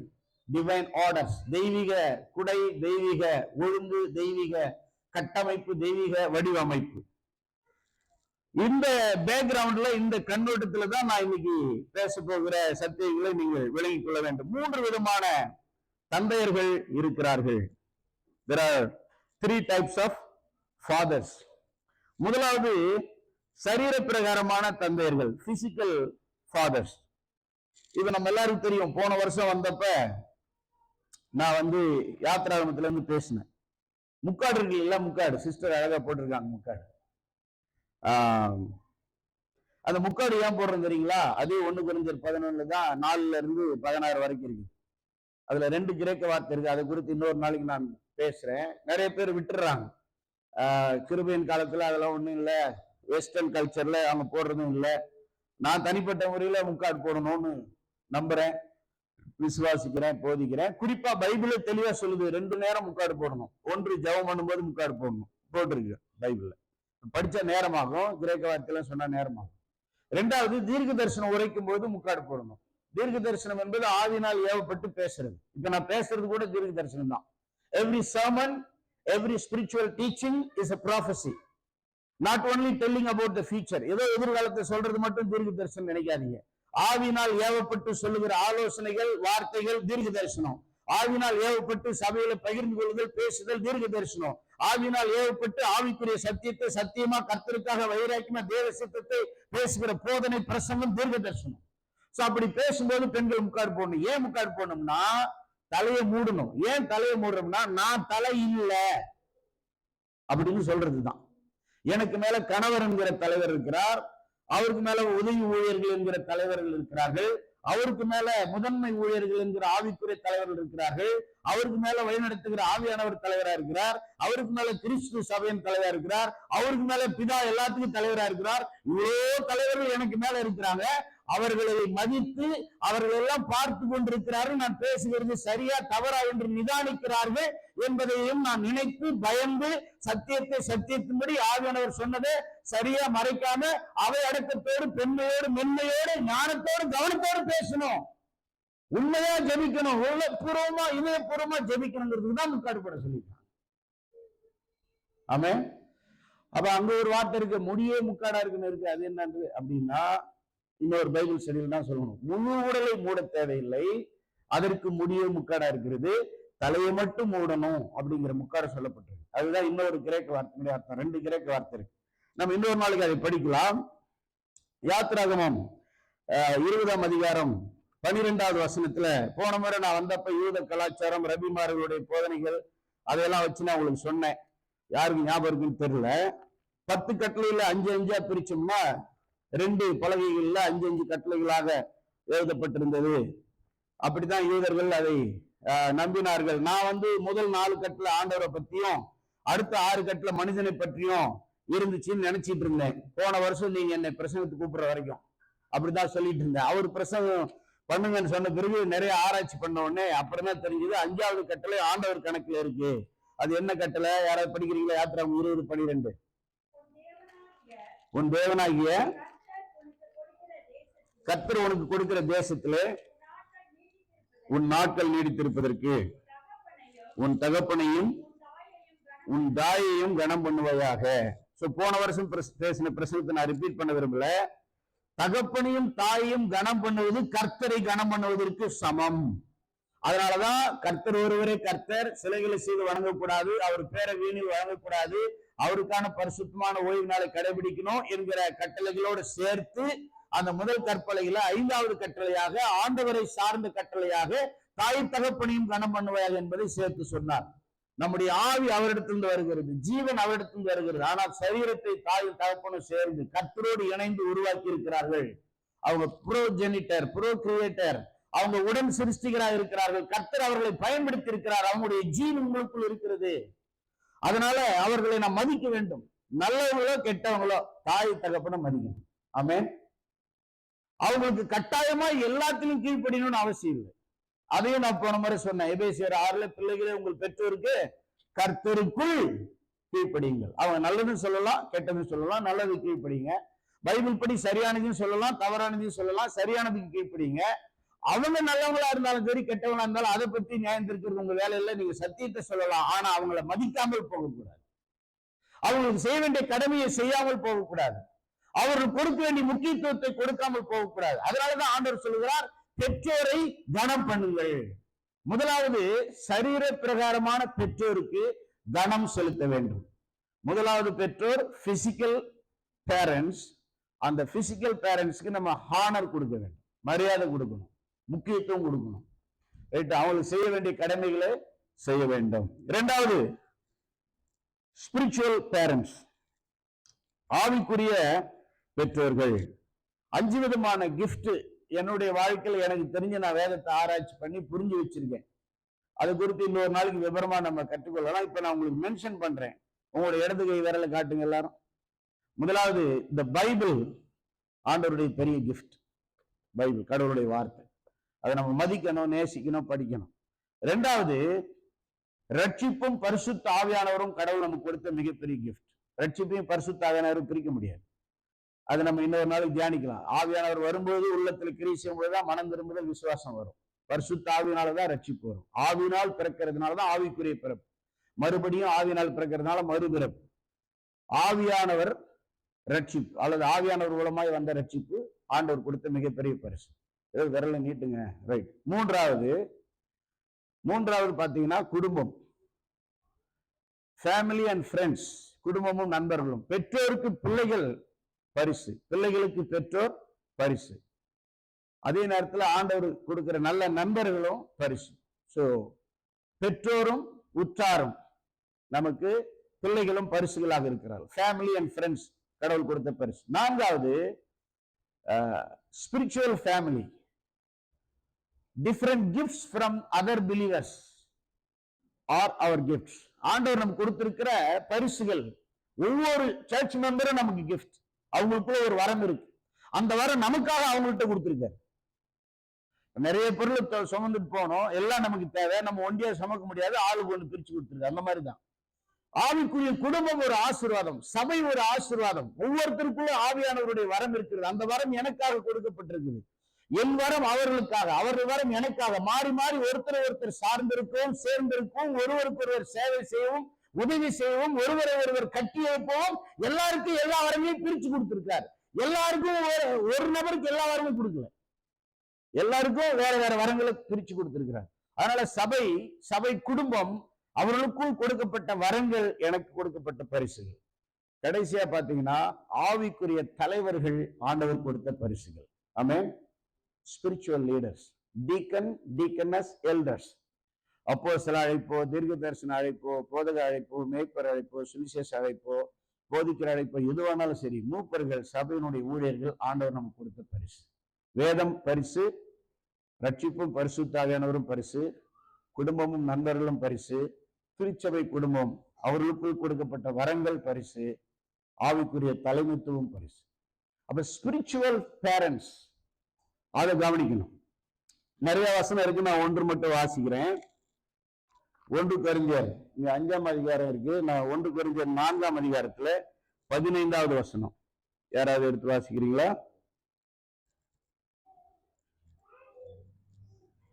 Speaker 1: divine orders, தெய்வீக குடை, தெய்வீக ஒழுங்கு, தெய்வீக கட்டமைப்பு, தெய்வீக வடிவமைப்பு. இந்த பேக்ரவுண்ட்ல, இந்த கண்ணோட்டத்துல தான் நான் இன்னைக்கு பேச போகிற சத்தியங்களை நீங்கள் விளங்கிக் கொள்ள வேண்டும். 3 விதமான தந்தையர்கள் இருக்கிறார்கள். There are 3 types of fathers. முதலாவது சரீர பிரகாரமான தந்தையர்கள், பிசிக்கல் fathers. இது நம்ம எல்லாருக்கும் தெரியும். போன வருஷம் வந்தப்ப நான் யாத்திராகமத்துல இருந்து பேசினேன். முக்காடு இருக்கு இல்ல, முக்காடு சிஸ்டர் அழகா போட்டிருக்காங்க. முக்காடு, அந்த முக்காடு ஏன் போடுறோம் தெரியுங்களா? அதே 1 கொரிந்தியர் 11 தான் 4 இருந்து 16 வரைக்கும் இருக்கு. அதுல 2 கிரேக்க வார்த்தை இருக்கு. அதை குறித்து இன்னொரு நாளைக்கு நான் பேசுறேன். நிறைய பேர் விட்டுறாங்க. கிருபையின் காலத்துல அதெல்லாம் ஒண்ணும் இல்லை, வெஸ்டர்ன் கல்ச்சர்ல அவங்க போடுறதும் இல்லை. நான் தனிப்பட்ட முறையில முக்காடு போடணும்னு நம்புறேன், விசுவாசிக்கிறேன், போதிக்கிறேன். குறிப்பா பைபிளே தெளிவா சொல்லுது, 2 நேரம் முக்காடு போடணும். 1 ஜெபம் பண்ணும்போது முக்காடு போடணும், போட்டிருக்கு பைபிள்ல. படிச்சா நேரமாகும், கிரேக்க வார்த்தையெல்லாம் சொன்னா நேரமாகும். 2வது தீர்க்க தரிசனம் உரைக்கும் போது முக்காடு போடணும். தீர்க்க தரிசனம் என்பது ஆவியினால் ஏவப்பட்டு பேசுறது. இப்ப நான் பேசுறது கூட தீர்க்க தரிசனம் தான். Every sermon, every spiritual teaching is a prophecy. Not only telling about the future. ஏதோ எதிர்காலத்தை சொல்றது மட்டும் தீர்க்க தரிசனம் நினைக்காதீங்க. ஆவியினால் ஏவப்பட்டு சொல்லுகிற ஆலோசனைகள், வார்த்தைகள் தீர்க்க தரிசனம். ஆவியினால் ஏவப்பட்டு சபையில பகிர்ந்து கொள்ளுதல், பேசுதல் தீர்க்க தரிசனம். ஆவியினால் ஏவப்பட்டு ஆவிக்குரிய சத்தியத்தை சத்தியமா கர்த்தருக்காக வைராக்கியமா தேவ சித்தத்தை பேசுகிற போதனை, பிரசங்கம் தீர்க்க தரிசனம். சோ அப்படி பேசும்போது பெண்கள் முக்காடு போடணும். ஏன் முக்காடு போடணும்னா தலையை மூடணும். ஏன் தலையை மூடணும்னா நான் தலை இல்லை அப்படின்னு சொல்றதுதான். எனக்கு மேல கணவர் என்கிற தலைவர் இருக்கிறார், அவருக்கு மேல உதவி ஊழியர்கள் என்கிற தலைவர்கள் இருக்கிறார்கள், அவருக்கு மேல முதன்மை ஊழியர்கள் என்கிற ஆவிக்குரிய தலைவர்கள் இருக்கிறார்கள், அவருக்கு மேல வழிநடத்துகிற ஆவியானவர் தலைவரா இருக்கிறார், அவருக்கு மேல கிறிஸ்து சபையின் தலைவரா இருக்கிறார், அவருக்கு மேல பிதா எல்லாத்துக்கும் தலைவரா இருக்கிறார். இவ்வளோ தலைவர்கள் எனக்கு மேல இருக்கிறாங்க. அவர்களை மதித்து அவர்கள் எல்லாம் பார்த்து கொண்டிருக்கிறார்கள். நான் பேசுகிறது சரியா தவறா என்று நிதானிக்கிறார்கள் என்பதையும் நான் நினைத்து பயந்து சத்தியத்தை சத்தியத்தின்படி ஆவியானவர் சொன்னதை சரியா மறைக்காம அவை அடக்கத்தோடு, பெண்மையோடு, மென்மையோடு, ஞானத்தோடு, கவனத்தோடு பேசணும். உண்மையா ஜெபிக்கணும், உள்ளபூர்வமா இதயபூர்வமா ஜெபிக்கணுங்கிறதுக்கு தான் முக்காடு போட சொல்லிட்டாங்க. ஆமே. அப்ப அங்க ஒரு வார்த்தை இருக்கு, முடியே முக்காடா இருக்குன்னு இருக்கு. அது என்னது அப்படின்னா, இன்னொரு பைபிள் ஸ்டடியில் தான் சொல்லணும். முழு உடலை மூட தேவையில்லை, அதற்கு முடிய முக்காடா இருக்கிறது, தலையை மட்டும் மூடணும் அப்படிங்கிற முக்காட சொல்லப்பட்டிருக்கு. அதுதான் இன்னொரு கிரேக்க வார்த்தை அர்த்தம். 2 கிரேக்க வார்த்தை இருக்கு. நம்ம இன்னொரு நாளைக்கு அதை படிக்கலாம். யாத்திராகமம் 20ஆம் அதிகாரம் 12வது வசனத்துல, போன முறை நான் வந்தப்ப யூத கலாச்சாரம், ரபிமார்களுடைய போதனைகள் அதையெல்லாம் வச்சு நான் உங்களுக்கு சொன்னேன். யாருக்கு ஞாபகம் இருக்குன்னு தெரியல. 10 கட்டளையில 5 பிரிச்சோம்னா 2 பலகைகள்ல 5 கட்டளைகளாக எழுதப்பட்டிருந்தது. அப்படித்தான் யூதர்கள் அதை நம்பினார்கள். நான் முதல் 4 கட்டளை ஆண்டவரை பத்தியும் அடுத்த 6 கட்டளை மனிதனை பற்றியும் இருந்துச்சுன்னு நினைச்சிட்டு இருந்தேன். போன வருஷம் நீங்க என்னை பிரசங்கத்துக்கு கூப்பிடுற வரைக்கும் அப்படிதான் சொல்லிட்டு இருந்தேன். அவர் பிரசங்கம் பண்ணுங்கன்னு சொன்ன பிறகு நிறைய ஆராய்ச்சி பண்ண உடனே அப்புறம் தான் தெரிஞ்சது 5வது கட்டளை ஆண்டவர் கணக்குல இருக்கு. அது என்ன கட்டளை? யாராவது படிக்கிறீங்களா? யாத்திராகமம் 20:12. உன் தேவனாகிய கர்த்தர் உனக்கு கொடுக்கிற தேசத்திலே உன் நாட்கள் நீடித்திருப்பதற்கு உன் தகப்பனையும் உன் தாயையும் கனம் பண்ணுவாயாக. போன வருஷம் பேசின பிரசங்கத்தை நான் ரிப்பீட் பண்ண விரும்பல. தகப்பனையும் தாயையும் கனம் பண்ணுவது கர்த்தரை கனம் பண்ணுவதற்கு சமம். அதனாலதான் கர்த்தர் ஒருவரே கர்த்தர், சிலைகளை செய்து வணங்கக்கூடாது, அவர் பேரை வீணில் வழங்கக்கூடாது, அவருக்கான பரிசுத்தமான ஓய்வு நாளை கடைபிடிக்கணும் என்கிற கட்டளைகளோடு சேர்த்து அந்த முதல் கற்பனையில 5வது கட்டளையாக ஆண்டவரை சார்ந்த கட்டளையாக தாய் தகப்பனையும் கனம் பண்ணுவாயாக என்பதை சேர்த்து சொன்னார். நம்முடைய ஆவி அவரிடத்திலிருந்து வருகிறது, ஜீவன் அவரிடத்திலிருந்து வருகிறது. ஆனால் சரீரத்தை தாயும் தகப்பனும் சேர்ந்து கர்த்தரோடு இணைந்து உருவாக்கி இருக்கிறார்கள். அவங்க ப்ரோஜெனிட்டர், ப்ரோகிரியேட்டர், அவங்க உடன் சிருஷ்டிகராக இருக்கிறார்கள். கர்த்தர் அவர்களை பயன்படுத்தி இருக்கிறார். அவங்களுடைய ஜீவன் உங்களுக்குள் இருக்கிறது. அதனால அவர்களை நாம் மதிக்க வேண்டும். நல்லவங்களோ கெட்டவங்களோ தாய் தகப்பனை மதிக்கணும். ஆமென். அவங்களுக்கு கட்டாயமா எல்லாத்திலும் கீழ்ப்படியணும்னு அவசியம் இல்லை. அதையும் நான் போன முறை சொன்னேன். எபேசியர் 6 பிள்ளைகளே உங்கள் பெற்றோருக்கு கர்த்தருக்குள் கீழ்ப்படியுங்கள். அவங்க நல்லதுன்னு சொல்லலாம், கெட்டதுன்னு சொல்லலாம். நல்லது கீழ்ப்படிங்க. பைபிள் படி சரியானதையும் சொல்லலாம், தவறானதையும் சொல்லலாம். சரியானதுக்கு கீழ்ப்படிங்க. அவங்க நல்லவங்களா இருந்தாலும் சரி, கெட்டவங்களா இருந்தாலும் அதை பத்தி நியாயம் இருக்கிறது உங்க வேலையில. நீங்க சத்தியத்தை சொல்லலாம், ஆனா அவங்கள மதிக்காமல் போகக்கூடாது. அவங்களுக்கு செய்ய வேண்டிய கடமையை செய்யாமல் போகக்கூடாது. அவர்கள் கொடுக்க வேண்டிய முக்கியத்துவத்தை கொடுக்காமல் போகக்கூடாது. அதனாலதான் ஆண்டவர் சொல்லுகிறார், பெற்றோரை கனம் பண்ணுங்கள். முதலாவது சரீர பிரகாரமான பெற்றோருக்கு கனம் செலுத்த வேண்டும். முதலாவது பெற்றோர் பிசிக்கல் பேரண்ட்ஸ். அந்த பிசிக்கல் பேரண்ட்ஸ்க்கு நம்ம ஹானர் கொடுக்க வேண்டும், மரியாதை கொடுக்கணும், முக்கியத்துவம் கொடுக்கணும். அவங்களுக்கு செய்ய வேண்டிய கடமைகளை செய்ய வேண்டும். இரண்டாவது ஸ்பிரிச்சுவல் பேரண்ட்ஸ், ஆவிக்குரிய பெற்றோர்கள். 5 விதமான கிஃப்ட் என்னுடைய வாழ்க்கையில் எனக்கு தெரிஞ்ச நான் வேதத்தை ஆராய்ச்சி பண்ணி புரிஞ்சு வச்சிருக்கேன். அது குறித்து இன்னொரு நாளைக்கு விவரமா நம்ம கற்றுக்கொள்ளலாம். இப்ப நான் உங்களுக்கு மென்ஷன் பண்றேன். உங்களுடைய இடது கை விரலை காட்டுங்க எல்லாரும். முதலாவது இந்த பைபிள், ஆண்டவருடைய பெரிய கிஃப்ட். பைபிள் கடவுளுடைய வார்த்தை. அதை நம்ம மதிக்கணும், நேசிக்கணும், படிக்கணும். இரண்டாவது ரட்சிப்பும் பரிசுத்த ஆவியானவரும் கடவுள் நமக்கு கொடுத்த மிகப்பெரிய கிஃப்ட். ரட்சிப்பையும் பரிசுத்த ஆவியானவரும் பிரிக்க முடியாது. அதை நம்ம இன்னொரு நாளைக்கு தியானிக்கலாம். ஆவியானவர் வரும்போது உள்ளத்துல கிரியை செய்யும் போதுதான் மனம் திரும்புதல், விசுவாசம் வரும். பரிசுத்த ஆவியினாலதான் ரட்சிப்பு வரும். ஆவியினால் பிறக்கிறதுனாலதான் ஆவிக்குரிய பிறப்பு. மறுபடியும் ஆவியினால் பிறக்கிறதுனால மறுபிறப்பு. ஆவியானவர் ரட்சிப்பு அல்லது ஆவியானவர் மூலமாய் வந்த ரட்சிப்பு ஆண்டவர் கொடுத்த மிகப்பெரிய பரிசு. ஏதோ விரல நீட்டுங்க. ரைட். மூன்றாவது பாத்தீங்கன்னா குடும்பம், ஃபேமிலி அண்ட் ஃப்ரெண்ட்ஸ். குடும்பமும் நண்பர்களும். பெற்றோருக்கு பிள்ளைகள் பரிசு, பிள்ளைகளுக்கு பெற்றோர் பரிசு. அதே நேரத்தில் ஆண்டவர் கொடுக்கிற நல்ல நண்பர்களும் பரிசு. சோ பெற்றோரும் உற்றாரும் நமக்கு பிள்ளைகளும் பரிசுகளாக இருக்கிறார்கள். ஃபேமிலி அண்ட் ஃப்ரெண்ட்ஸ் கடவுள் கொடுத்த பரிசு. நான்காவது spiritual family, different gifts from other believers are our gifts. ஆண்டவர் நமக்கு கொடுத்திருக்கிற பரிசுகள், ஒவ்வொரு சர்ச் மெம்பரும் நமக்கு கிஃப்ட். அவங்களுக்குள்ள ஒரு வரம் இருக்கு. அந்த வரம் நமக்காக அவங்கள்ட்ட கொடுத்திருக்காரு. நிறைய பொருள் சுமந்துட்டு போனோம், எல்லாம் நமக்கு தேவை, நம்ம ஒண்டியா சுமக்க முடியாது, ஆளுக்கு ஒன்று பிரிச்சு கொடுத்துருக்கு. அந்த மாதிரிதான் ஆவிக்குரிய குடும்பம் ஒரு ஆசீர்வாதம், சபை ஒரு ஆசீர்வாதம். ஒவ்வொருத்தருக்குள்ள ஆவியானவருடைய வரம் இருக்கிறது. அந்த வரம் எனக்காக கொடுக்கப்பட்டிருக்குது. என் வரம் அவர்களுக்காக, அவர்கள் வரம் எனக்காக. மாறி மாறி ஒருத்தர் சார்ந்திருக்கவும் சேர்ந்திருக்கவும், ஒருவருக்கு ஒருவர் சேவை செய்யவும், உதவி செய்யவும், ஒருவரை ஒருவர் கட்டி வைப்போம். எல்லாருக்கும் எல்லா வரங்களையும் பிரிச்சு கொடுத்திருக்காரு. எல்லாருக்கும் ஒரு நபருக்கு எல்லா வரங்களும் கொடுக்கல, எல்லாருக்கும் வேற வேற வரங்களை பிரிச்சு கொடுத்திருக்கிறார். அதனால சபை குடும்பம், அவர்களுக்கும் கொடுக்கப்பட்ட வரங்கள், எனக்கு கொடுக்கப்பட்ட பரிசுகள். கடைசியா பாத்தீங்கன்னா ஆவிக்குரிய தலைவர்கள் ஆண்டவர் கொடுத்த பரிசுகள். Amen. Spiritual leaders, deacon, deaconess, elders. அப்போஸ்தல அழைப்போ, தீர்க்க தரிசன அழைப்போ, போதக அழைப்போ, மேய்ப்பர் அழைப்போ, சுவிசேஷ அழைப்போ, போதிக்கிற அழைப்போ, எதுவானாலும் சரி, மூப்பர்கள், சபையினுடைய ஊழியர்கள் ஆண்டவர் நமக்கு கொடுத்த பரிசு. வேதம் பரிசு, ரட்சிப்பும் பரிசுத்த ஆவியானவரும் பரிசு, குடும்பமும் நண்பர்களும் பரிசு, திருச்சபை குடும்பம் அவர்களுக்குள் கொடுக்கப்பட்ட வரங்கள் பரிசு, ஆவிக்குரிய தலைமைத்துவம் பரிசு. அப்ப ஸ்பிரிச்சுவல் பேரண்ட்ஸ் அதை கவனிக்கணும். நிறைய வசனம் இருக்கு, நான் ஒன்று மட்டும் வாசிக்கிறேன். 1 கொரிந்தியர், இங்க 5ஆம் அதிகாரம் இருக்கு. நான் 1 கொரிந்தியர் 4ஆம் அதிகாரத்துல 15வது வசனம். யாராவது எடுத்து வாசிக்கிறீங்களா?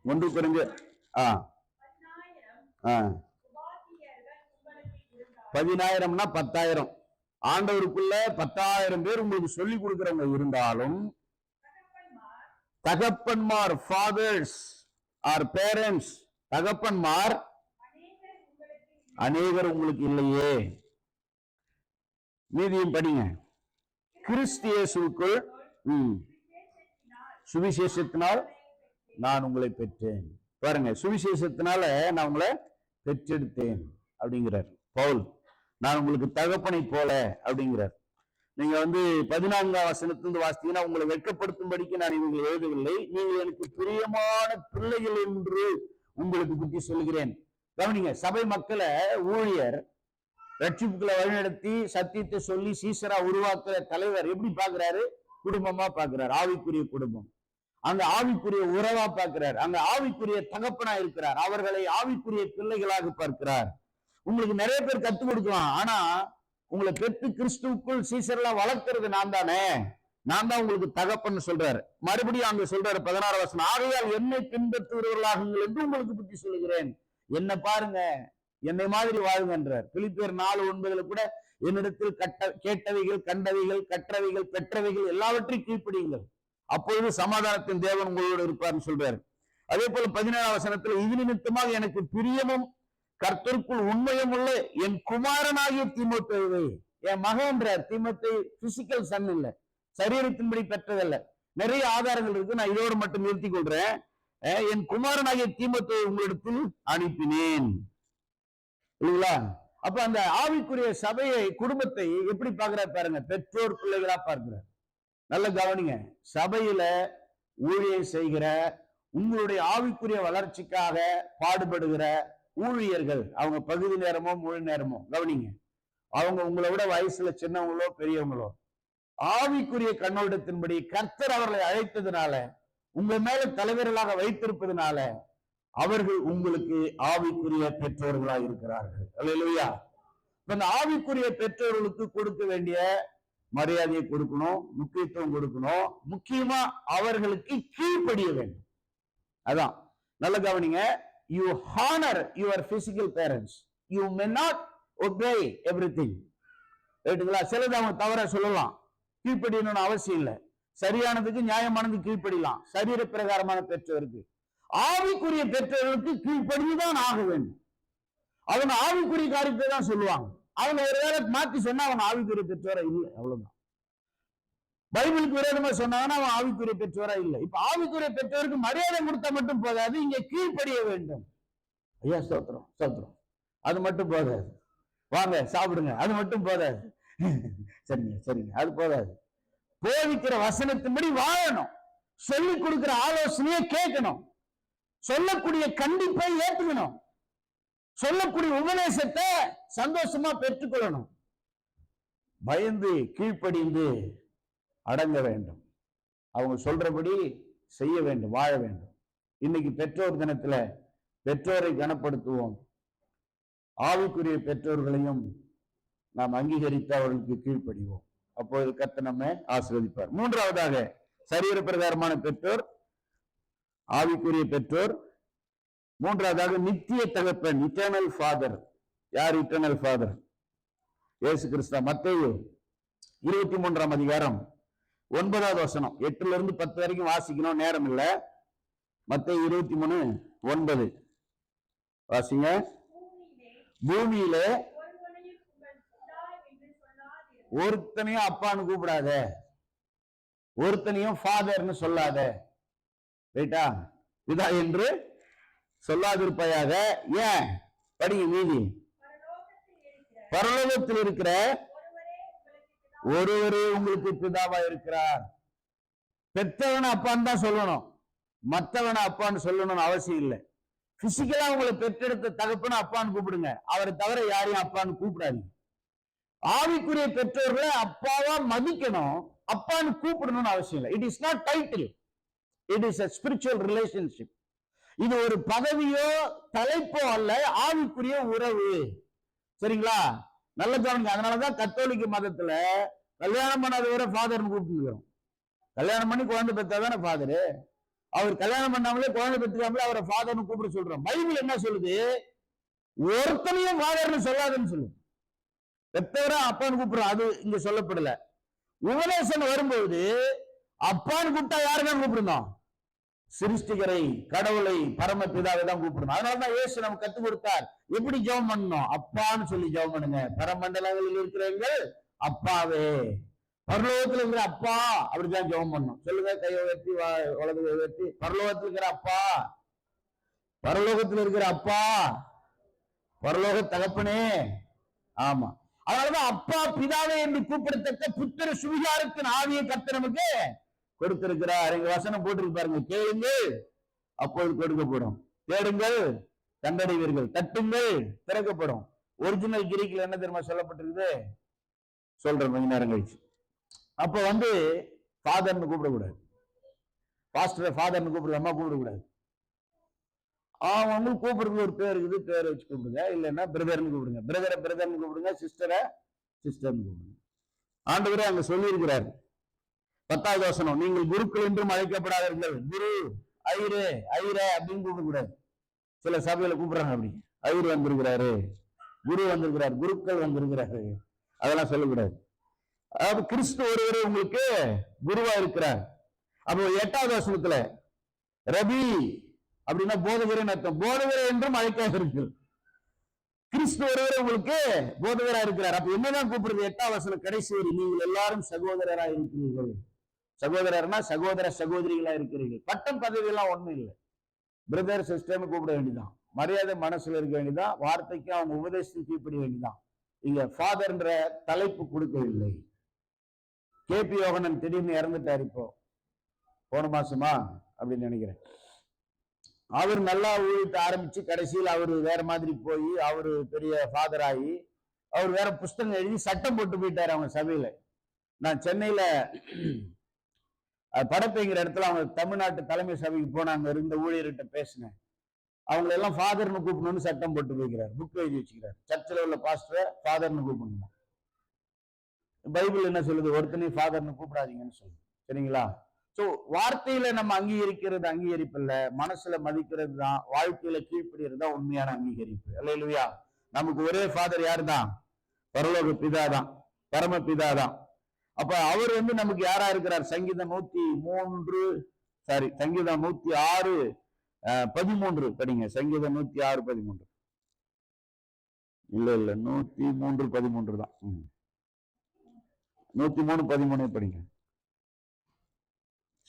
Speaker 1: 1 கொரிந்தியர் 10,000ம்னா 10,000. ஆண்டவருக்குள்ள 10,000 பேர் உங்களுக்கு சொல்லி கொடுக்கிறவங்க இருந்தாலும், தகப்பன்மார், ஃபாதர்ஸ் ஆர் பேரண்ட்ஸ், தகப்பன்மார் அநேகர் உங்களுக்கு இல்லையே. மீதியும் படிங்க. கிறிஸ்து இயேசுவுக்குள் சுவிசேஷத்தினால் நான் உங்களை பெற்றேன். பாருங்க, சுவிசேஷத்தினால நான் உங்களை பெற்றெடுத்தேன் அப்படிங்கிறார் பவுல். நான் உங்களுக்கு தகப்பனை போல அப்படிங்கிறார். நீங்க 14ஆம் வசனத்திலிருந்து வாசித்தீங்கன்னா, உங்களை வெட்கப்படுத்தும்படிக்கு நான் இவங்களை எழுதவில்லை, நீங்கள் எனக்கு பிரியமான பிள்ளைகள் என்று உங்களுக்கு புத்தி சொல்கிறேன். கவனிங்க, சபை மக்களை ஊழியர் ரட்சிப்புகளை வழிநடத்தி சத்தியத்தை சொல்லி சீசரா உருவாக்குற தலைவர் எப்படி பாக்குறாரு? குடும்பமா பாக்குறாரு, ஆவிக்குரிய குடும்பம். அங்க ஆவிக்குரிய உறவா பார்க்கிறார், அங்க ஆவிக்குரிய தகப்பனா இருக்கிறார், அவர்களை ஆவிக்குரிய பிள்ளைகளாக பார்க்கிறார். உங்களுக்கு நிறைய பேர் கத்துக் கொடுக்கலாம், ஆனா உங்களை பெற்று கிறிஸ்துவுக்குள் சீசர்லாம் வளர்க்கிறது நான் தானே, நான் தான் உங்களுக்கு தகப்பன்னு சொல்றாரு. மறுபடியும் அங்க சொல்றாரு 16 வசனம், ஆகையால் என்னை பின்பற்றுகிறவர்களாகுங்கள் என்று உங்களுக்கு புத்தி சொல்லுகிறேன். என்ன பாருங்க, என்னை மாதிரி வாழுங்கன்றார். பிலிப்பியர் 4:9 கூட என்னிடத்தில் கேட்டவைகள், கண்டவைகள், கற்றவைகள், பெற்றவைகள் எல்லாவற்றையும் கீழ்ப்படியுங்கள், அப்பொழுது சமாதானத்தின் தேவன் உங்களோடு இருப்பார்னு சொல்றாரு. அதே போல 17ஆம் வசனத்துல, இது நிமித்தமாக எனக்கு பிரியமும் கர்த்தருக்குள் உண்மையும் உள்ள என் குமாரனாகிய தீமோத்தேயுவை, என் மகன்றார். தீமோத்தேயு பிசிக்கல் சன் இல்ல, சரீரத்தின்படி பெற்றதல்ல. நிறைய ஆதாரங்கள் இருக்கு, நான் இதோடு மட்டும் நிறுத்தி கொள்றேன். என் குமாரனாகிய தீமோத்தேயுவை உங்களிடத்தில் அனுப்பினேன். இல்லைங்களா? அப்ப அந்த ஆவிக்குரிய சபையை, குடும்பத்தை எப்படி பார்க்கிறார் பாருங்க, பெற்றோர் பிள்ளைகளா பார்க்கிறார். நல்ல கவனிங்க, சபையில ஊழியம் செய்கிற, உங்களுடைய ஆவிக்குரிய வளர்ச்சிக்காக பாடுபடுகிற ஊழியர்கள், அவங்க பகுதி நேரமோ முழு நேரமோ, கவனிங்க, அவங்க உங்களை விட வயசுல சின்னவங்களோ பெரியவங்களோ, ஆவிக்குரிய கண்ணோட்டத்தின்படி கர்த்தர் அவர்களை அழைத்ததுனால, உங்க மேல தலைவர்களாக வைத்திருப்பதனால அவர்கள் உங்களுக்கு ஆவிக்குரிய பெற்றோர்களாக இருக்கிறார்கள். அல்லேலூயா. இந்த ஆவிக்குரிய பெற்றோர்களுக்கு கொடுக்க வேண்டிய மரியாதையை கொடுக்கணும், முக்கியத்துவம் கொடுக்கணும், முக்கியமா அவர்களுக்கு கீழ்ப்படிய வேண்டும். அதான் நல்ல கவனிங்க, you honor your physical parents, you may not obey everything. ரைட்டுங்களா? சிலது அவங்க தவறா சொல்லலாம், கீழ்ப்படியணும்னு அவசியம் இல்லை. சரியானதுக்கு, நியாயமானது கீழ்ப்படியலாம். சரீர பிரகாரமான பெற்றோருக்கு. ஆவிக்குரிய பெற்றோர்களுக்கு கீழ்ப்படிதான் ஆக வேண்டும். அவங்க ஆவிக்குரிய காரியத்தை தான் சொல்லுவாங்க. அவங்க ஒரு வேளை மாத்தி சொன்னா அவன் ஆவிக்குரிய பெற்றோரா இல்லை, அவ்வளவுதான். பைபிளுக்கு விரோதமா சொன்னாங்கன்னா அவன் ஆவிக்குரிய பெற்றோரா இல்லை. இப்ப ஆவிக்குரிய பெற்றோருக்கு மரியாதை கொடுத்தா மட்டும் போதாது, இங்க கீழ்ப்படிய வேண்டும். ஐயா ஸ்தோத்திரம், ஸ்தோத்திரம், அது மட்டும் போதாது. வாங்க சாப்பிடுங்க, அது மட்டும் போதாது. சரிங்க சரிங்க, அது போதாது. போதிக்கிற வசனத்தின்படி வாழணும், சொல்லிக் கொடுக்கிற ஆலோசனையை கேட்கணும், சொல்லக்கூடிய கண்டிப்பை ஏற்றுக்கணும், சொல்லக்கூடிய உபதேசத்தை சந்தோஷமா பெற்றுக்கொள்ளணும், பயந்து கீழ்ப்படிந்து அடங்க வேண்டும், அவங்க சொல்றபடி செய்ய வேண்டும், வாழ வேண்டும். இன்னைக்கு பெற்றோர் தினத்துல பெற்றோரை கனப்படுத்துவோம், ஆவிக்குரிய பெற்றோர்களையும் நாம் அங்கீகரித்து அவர்களுக்கு கீழ்ப்படிவோம். அப்போது கர்த்தர் நம்மை ஆசீர்வதிப்பார். மூன்றாவதாக, சரீர பிரகாரமான பெற்றோர், ஆவிக்குரிய பெற்றோர். மூன்றாவதாக நித்திய தகப்பன், இட்டர்னல் ஃபாதர். யார் இட்டர்னல் ஃபாதர்? இயேசு கிறிஸ்து. மத்தேயு 23ஆம் அதிகாரம் 9வது வசனம், 8ல இருந்து 10 வரைக்கும் வாசிக்கணும், நேரம் இல்ல. மத்தேயு 23:9 வாசிங்க. பூமியிலே ஒருத்தனையும் அப்பான்னு கூப்பிடாத, ஒருத்தனையும் ஃபாதர்னு சொல்லாத, ரைட்டா? பிதா என்று சொல்லாதிருப்பாயாக. ஏன்? படிங்க மீதி. பரலோகத்தில் இருக்கிற ஒருவரே உங்களுக்கு பிதாவா இருக்கிறார். பெற்றவனை அப்பான்னு தான் சொல்லணும், மற்றவனை அப்பான்னு சொல்லணும்னு அவசியம் இல்லை. பிசிக்கலா உங்களை பெற்றெடுத்த தகப்பன அப்பான்னு கூப்பிடுங்க, அவரை தவிர யாரையும் அப்பான்னு கூப்பிடாதீங்க. ஆவிக்குரிய பெற்றோர்களை அப்பாவா மதிக்கணும், அப்பான்னு கூப்பிடணும்னு அவசியம் இல்லை. It is not title, it is a spiritual relationship. இது ஒரு பதவியோ தலைப்போ அல்ல, ஆவிக்குரிய உறவு. சரிங்களா? நல்ல கவனிங்க. அதனாலதான் கத்தோலிக்க மதத்துல கல்யாணம் பண்ணாதவரை ஃபாதர்னு கூப்பிட்டுக்கிறோம். கல்யாணம் பண்ணி குழந்தை பெற்றாதானே ஃபாதரு. அவர் கல்யாணம் பண்ணாமலே குழந்தை பெற்றுக்காமலே அவரை ஃபாதர்னு கூப்பிட சொல்றோம். பைபிள் என்ன சொல்லுது? ஒருத்தனையும் ஃபாதர்னு சொல்லாதுன்னு சொல்லுது. பெற்றவரை அப்பான்னு கூப்பிடுறோம், அது இங்க சொல்லப்படல. உபதேசம் வரும்போது அப்பான்னு கூப்பிட்டா யாருதான் கூப்பிடணும்? சிருஷ்டிகரை, கடவுளை, பரமபிதாவை தான் கூப்பிடணும். அதனாலதான் இயேசு நமக்கு கத்துக் கொடுத்தார் எப்படி ஜெபம் பண்ணணும். அப்பான்னு சொல்லி ஜெபம் பண்ணுங்க. பரமண்டலங்களில் இருக்கிறவங்க அப்பாவே, பரலோகத்தில் இருக்கிற அப்பா, அப்படிதான் ஜெபம் பண்ணணும். சொல்லுங்க, கையை உயர்த்தி, வலது உயர்த்தி. பரலோகத்தில் இருக்கிற அப்பா, பரலோகத்தில் இருக்கிற அப்பா, பரலோக தகப்பனே. ஆமா, அதனாலதான் அப்பா பிதாவே என்று கூப்பிடத்தக்க புத்திர சுவிகாரத்தின் ஆவியை கர்த்தர் நமக்கு கொடுத்திருக்கிறார். எங்க வசனம் போட்டிருக்கு பாருங்க, கேளுங்கள் அப்போது கொடுக்கப்படும், தேடுங்கள் கண்டடைவீர்கள், தட்டுங்கள் திறக்கப்படும். ஒரிஜினல் கிரீக்ல என்ன தெரியுமா சொல்லப்பட்டிருக்குது? சொல்றேன் கொஞ்ச நேரம் கழிச்சு. அப்ப ஃபாதர்னு கூப்பிடக்கூடாது. பாஸ்டர் ஃபாதர்னு கூப்பிடலாமா? கூப்பிடக்கூடாது. அவங்களுக்கு கூப்பிடுறது ஒரு பேர் இருக்குது, பேரை வச்சு கூப்பிடுங்க. இல்லைன்னா பிரதர்னு கூப்பிடுங்க. பிரதரை பிரதர்னு கூப்பிடுங்க, சிஸ்டரை சிஸ்டர்னு கூப்பிடுங்க. ஆண்டவரே அங்க சொல்லி இருக்கிறார் 10வது வசனம், நீங்கள் குருக்கள் என்றும் அழைக்கப்படாதீர்கள். குரு, ஐரே, ஐரே அப்படின்னு கூப்பிடக்கூடாது. சில சபையில கூப்பிடுறாங்க அப்படி, ஐயர் வந்திருக்கிறாரு, குரு வந்திருக்கிறார், குருக்கள் வந்திருக்கிறாரு, அதெல்லாம் சொல்லக்கூடாது. அதாவது கிறிஸ்து ஒருவரே உங்களுக்கு குருவா இருக்கிறார். அப்போ 8வது வசனத்துல ரபி அப்படின்னா போதகரன் அர்த்தம். போதகரை என்றும் அழைக்காதீர்கள். கிறிஸ்து ஒருவரே உங்களுக்கு போதகரா இருக்கிறார். அப்ப என்னதான் கூப்பிடுறது? 8வது வசனம் கடைசி வரி, நீங்கள் எல்லாரும் சகோதரரா இருக்கிறீர்கள். சகோதரர்னா சகோதர சகோதரிகளா இருக்கிறீர்கள். பட்டம் பதவி எல்லாம் ஒண்ணும் இல்லை. பிரதர் சிஸ்டர்னு கூப்பிட வேண்டியதான். மரியாதை மனசுல இருக்க வேண்டியதான். வார்த்தைக்கு அவங்க உபதேசத்துக்கு கீழ்ப்படிய வேண்டியதான். இங்க ஃபாதர்ன்ற தலைப்பு கொடுக்கவில்லை. KP யோகனன் திடீர்னு இறந்துட்டார் இப்போ, போன மாசமா அப்படின்னு நினைக்கிறேன். அவர் நல்லா ஊழியத்தை ஆரம்பிச்சு கடைசியில் அவரு வேற மாதிரி போய் அவரு பெரிய ஃபாதர் ஆகி அவர் வேற புஸ்தகம் எழுதி சட்டம் போட்டு போயிட்டாரு அவங்க சபையில. நான் சென்னையில படப்பைங்கிற இடத்துல அவங்க தமிழ்நாட்டு தலைமை சபைக்கு போனாங்க, இருந்த ஊழியர்கிட்ட பேசினேன். அவங்களை எல்லாம் ஃபாதர்னு கூப்பிடணும்னு சட்டம் போட்டு போய்க்கிறார், புக் எழுதி வச்சுக்கிறார். சர்ச்சில் உள்ள பாஸ்டரை ஃபாதர்னு கூப்பிடணுமா? பைபிள் என்ன சொல்லுது? ஒருத்தனையும் ஃபாதர்னு கூப்பிடாதீங்கன்னு சொல்லுது. சரிங்களா? சோ வார்த்தையில நம்ம அங்கீகரிக்கிறது அங்கீகரிப்பு இல்ல, மனசுல மதிக்கிறது தான், வாழ்க்கையில கீழ்ப்படுகிறது தான் உண்மையான அங்கீகரிப்பு. அல்லேலூயா. நமக்கு ஒரே ஃபாதர் யாரு தான்? பரலோக பிதா தான், பரம பிதா தான். அப்ப அவர் நமக்கு யாரா இருக்கிறார்? சங்கீதம் 106:13 படிங்க. சங்கீதம் 106:13. இல்ல 103:13 தான். 103:13 படிங்க.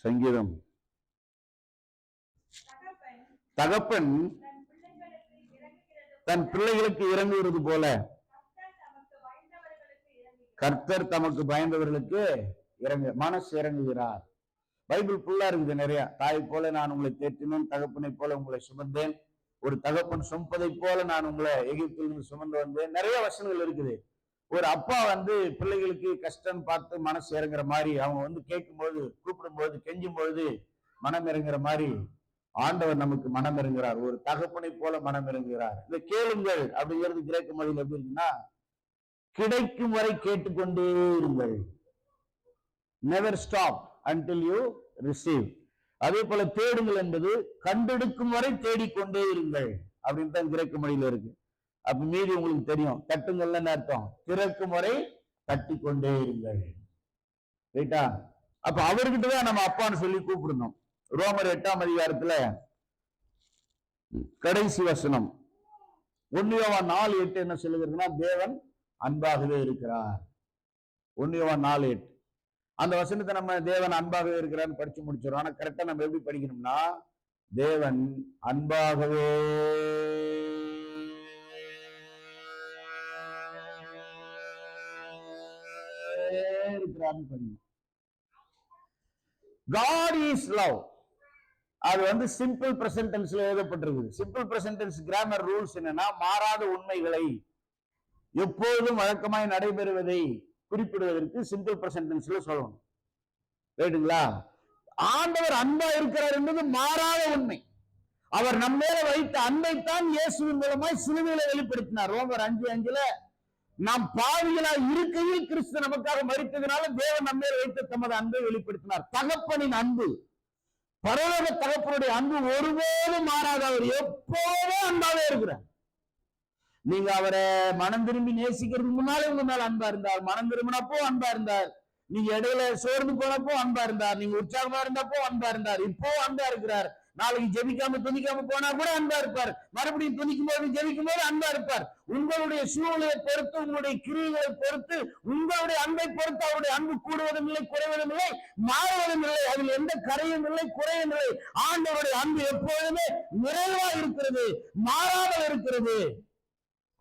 Speaker 1: சங்கீதம். தகப்பன் தன் பிள்ளைகளுக்கு இறங்குகிறது போல கர்த்தர் தமக்கு பயந்தவர்களுக்கு மனசு இறங்குகிறார். பைபிள் ஃபுல்லா இருக்குது நிறைய. தாய் போல நான் உங்களை தேற்றினேன், தகப்பனை போல உங்களை சுமந்தேன், ஒரு தகப்பன் சுமப்பதை போல நான் உங்களை எகிப்திலிருந்து சுமந்து வந்தேன். நிறைய வசனங்கள் இருக்குது. ஒரு அப்பா பிள்ளைகளுக்கு கஷ்டம் பார்த்து மனசு இறங்குற மாதிரி, அவங்க கேட்கும்போது, கூப்பிடும்போது, கெஞ்சும் பொழுது மனம் இறங்குற மாதிரி ஆண்டவர் நமக்கு மனம் இறங்குகிறார். ஒரு தகப்பனை போல மனம் இறங்குகிறார். இந்த கேளுங்கள் அப்படிங்கிறது கிரேக்க மொழியில் எப்படி இருக்குன்னா, கிடைக்கும் வரை கேட்டுக்கொண்டே இருங்கள். Never stop until you receive. அதே போல தேடுங்கள் என்பது கண்டெடுக்கும் வரை தேடிக்கொண்டே இருங்கள் அப்படின்னு தான் கிரேக்க மொழியில இருக்கு. அப்ப மீதி உங்களுக்கு தெரியும். தட்டுங்கள்னு அர்த்தம், திறக்கும் வரை தட்டி கொண்டே இருங்கள். ரைட்டா? அப்ப அவர்கிட்டதான் நம்ம அப்பான்னு சொல்லி கூப்பிடணும். ரோமர் 8ஆம் அதிகாரத்துல கடைசி வசனம் 1 யோவான் 4:8 என்ன சொல்லுகிறதுனா, தேவன் அன்பாகவே இருக்கிறார். 1 யோவான் 4:8 அந்த வசனத்தை நம்ம தேவன் அன்பாகவே இருக்கிறான்னு படிச்சு முடிச்சிடும். ஆனா கரெக்டா நம்ம எப்படி படிக்கணும்னா, தேவன் அன்பாகவே இருக்கிறான்னு படிக்கணும். God is love. அது சிம்பிள் பிரசன்ட் டென்ஸ்ல எழுதப்பட்டிருக்கு. Simple present tense grammar rules என்னன்னா, மாறாத உண்மைகளை எப்போதும் வழக்கமாய் நடைபெறுவதை குறிப்பிடுவதற்கு சிம்பிள் பிரசன்ட் டென்ஸ்ல சொல்லணும். ரைட்டுங்களா? ஆண்டவர் அன்பா இருக்கிறார் என்பது மாறாத உண்மை. அவர் நம்ம மேல வைத்த அன்பைத்தான் இயேசுவின் மூலமாய் சிலுவையில வெளிப்படுத்தினார். ரோமர் 5:5 நாம் பாவிகளா இருக்கையில் கிறிஸ்து நமக்காக மரித்ததுனால தேவன் நம்மை வைத்த தமது அன்பை வெளிப்படுத்தினார். தகப்பனின் அன்பு, பரலோக தகப்பனுடைய அன்பு ஒருபோதும் மாறாத. அவர் எப்போதும் அன்பாவே இருக்கிறார். நீங்க அவரை மனம் திரும்பி நேசிக்கிறதுக்கு முன்னாலே உங்க மேல அன்பா இருந்தார், மனம் திரும்பினப்போ அன்பா இருந்தார், நீங்க இடையில சோர்ந்து போனப்போ அன்பா இருந்தார், நீங்க உற்சாகமா இருந்தப்போ அன்பா இருந்தார், இப்போ அன்பா இருக்கிறார். நாளைக்கு ஜெபிக்காம துணிக்காம போனா கூட அன்பா இருப்பார், மறுபடியும் துணிக்கும் போது ஜெபிக்கும் போது அன்பா இருப்பார். உங்களுடைய சூழ்நிலையை பொறுத்து, உங்களுடைய கிரியைகளை பொறுத்து, உங்களுடைய அன்பை பொறுத்து அவருடைய அன்பு கூடுவதும் இல்லை, குறைவதும் இல்லை, மாறுவதும் இல்லை. அதில் எந்த கரையும் இல்லை, குறையும் இல்லை. ஆண்டவருடைய அன்பு எப்பொழுதுமே நிறைவா இருக்கிறது, மாறாமல் இருக்கிறது.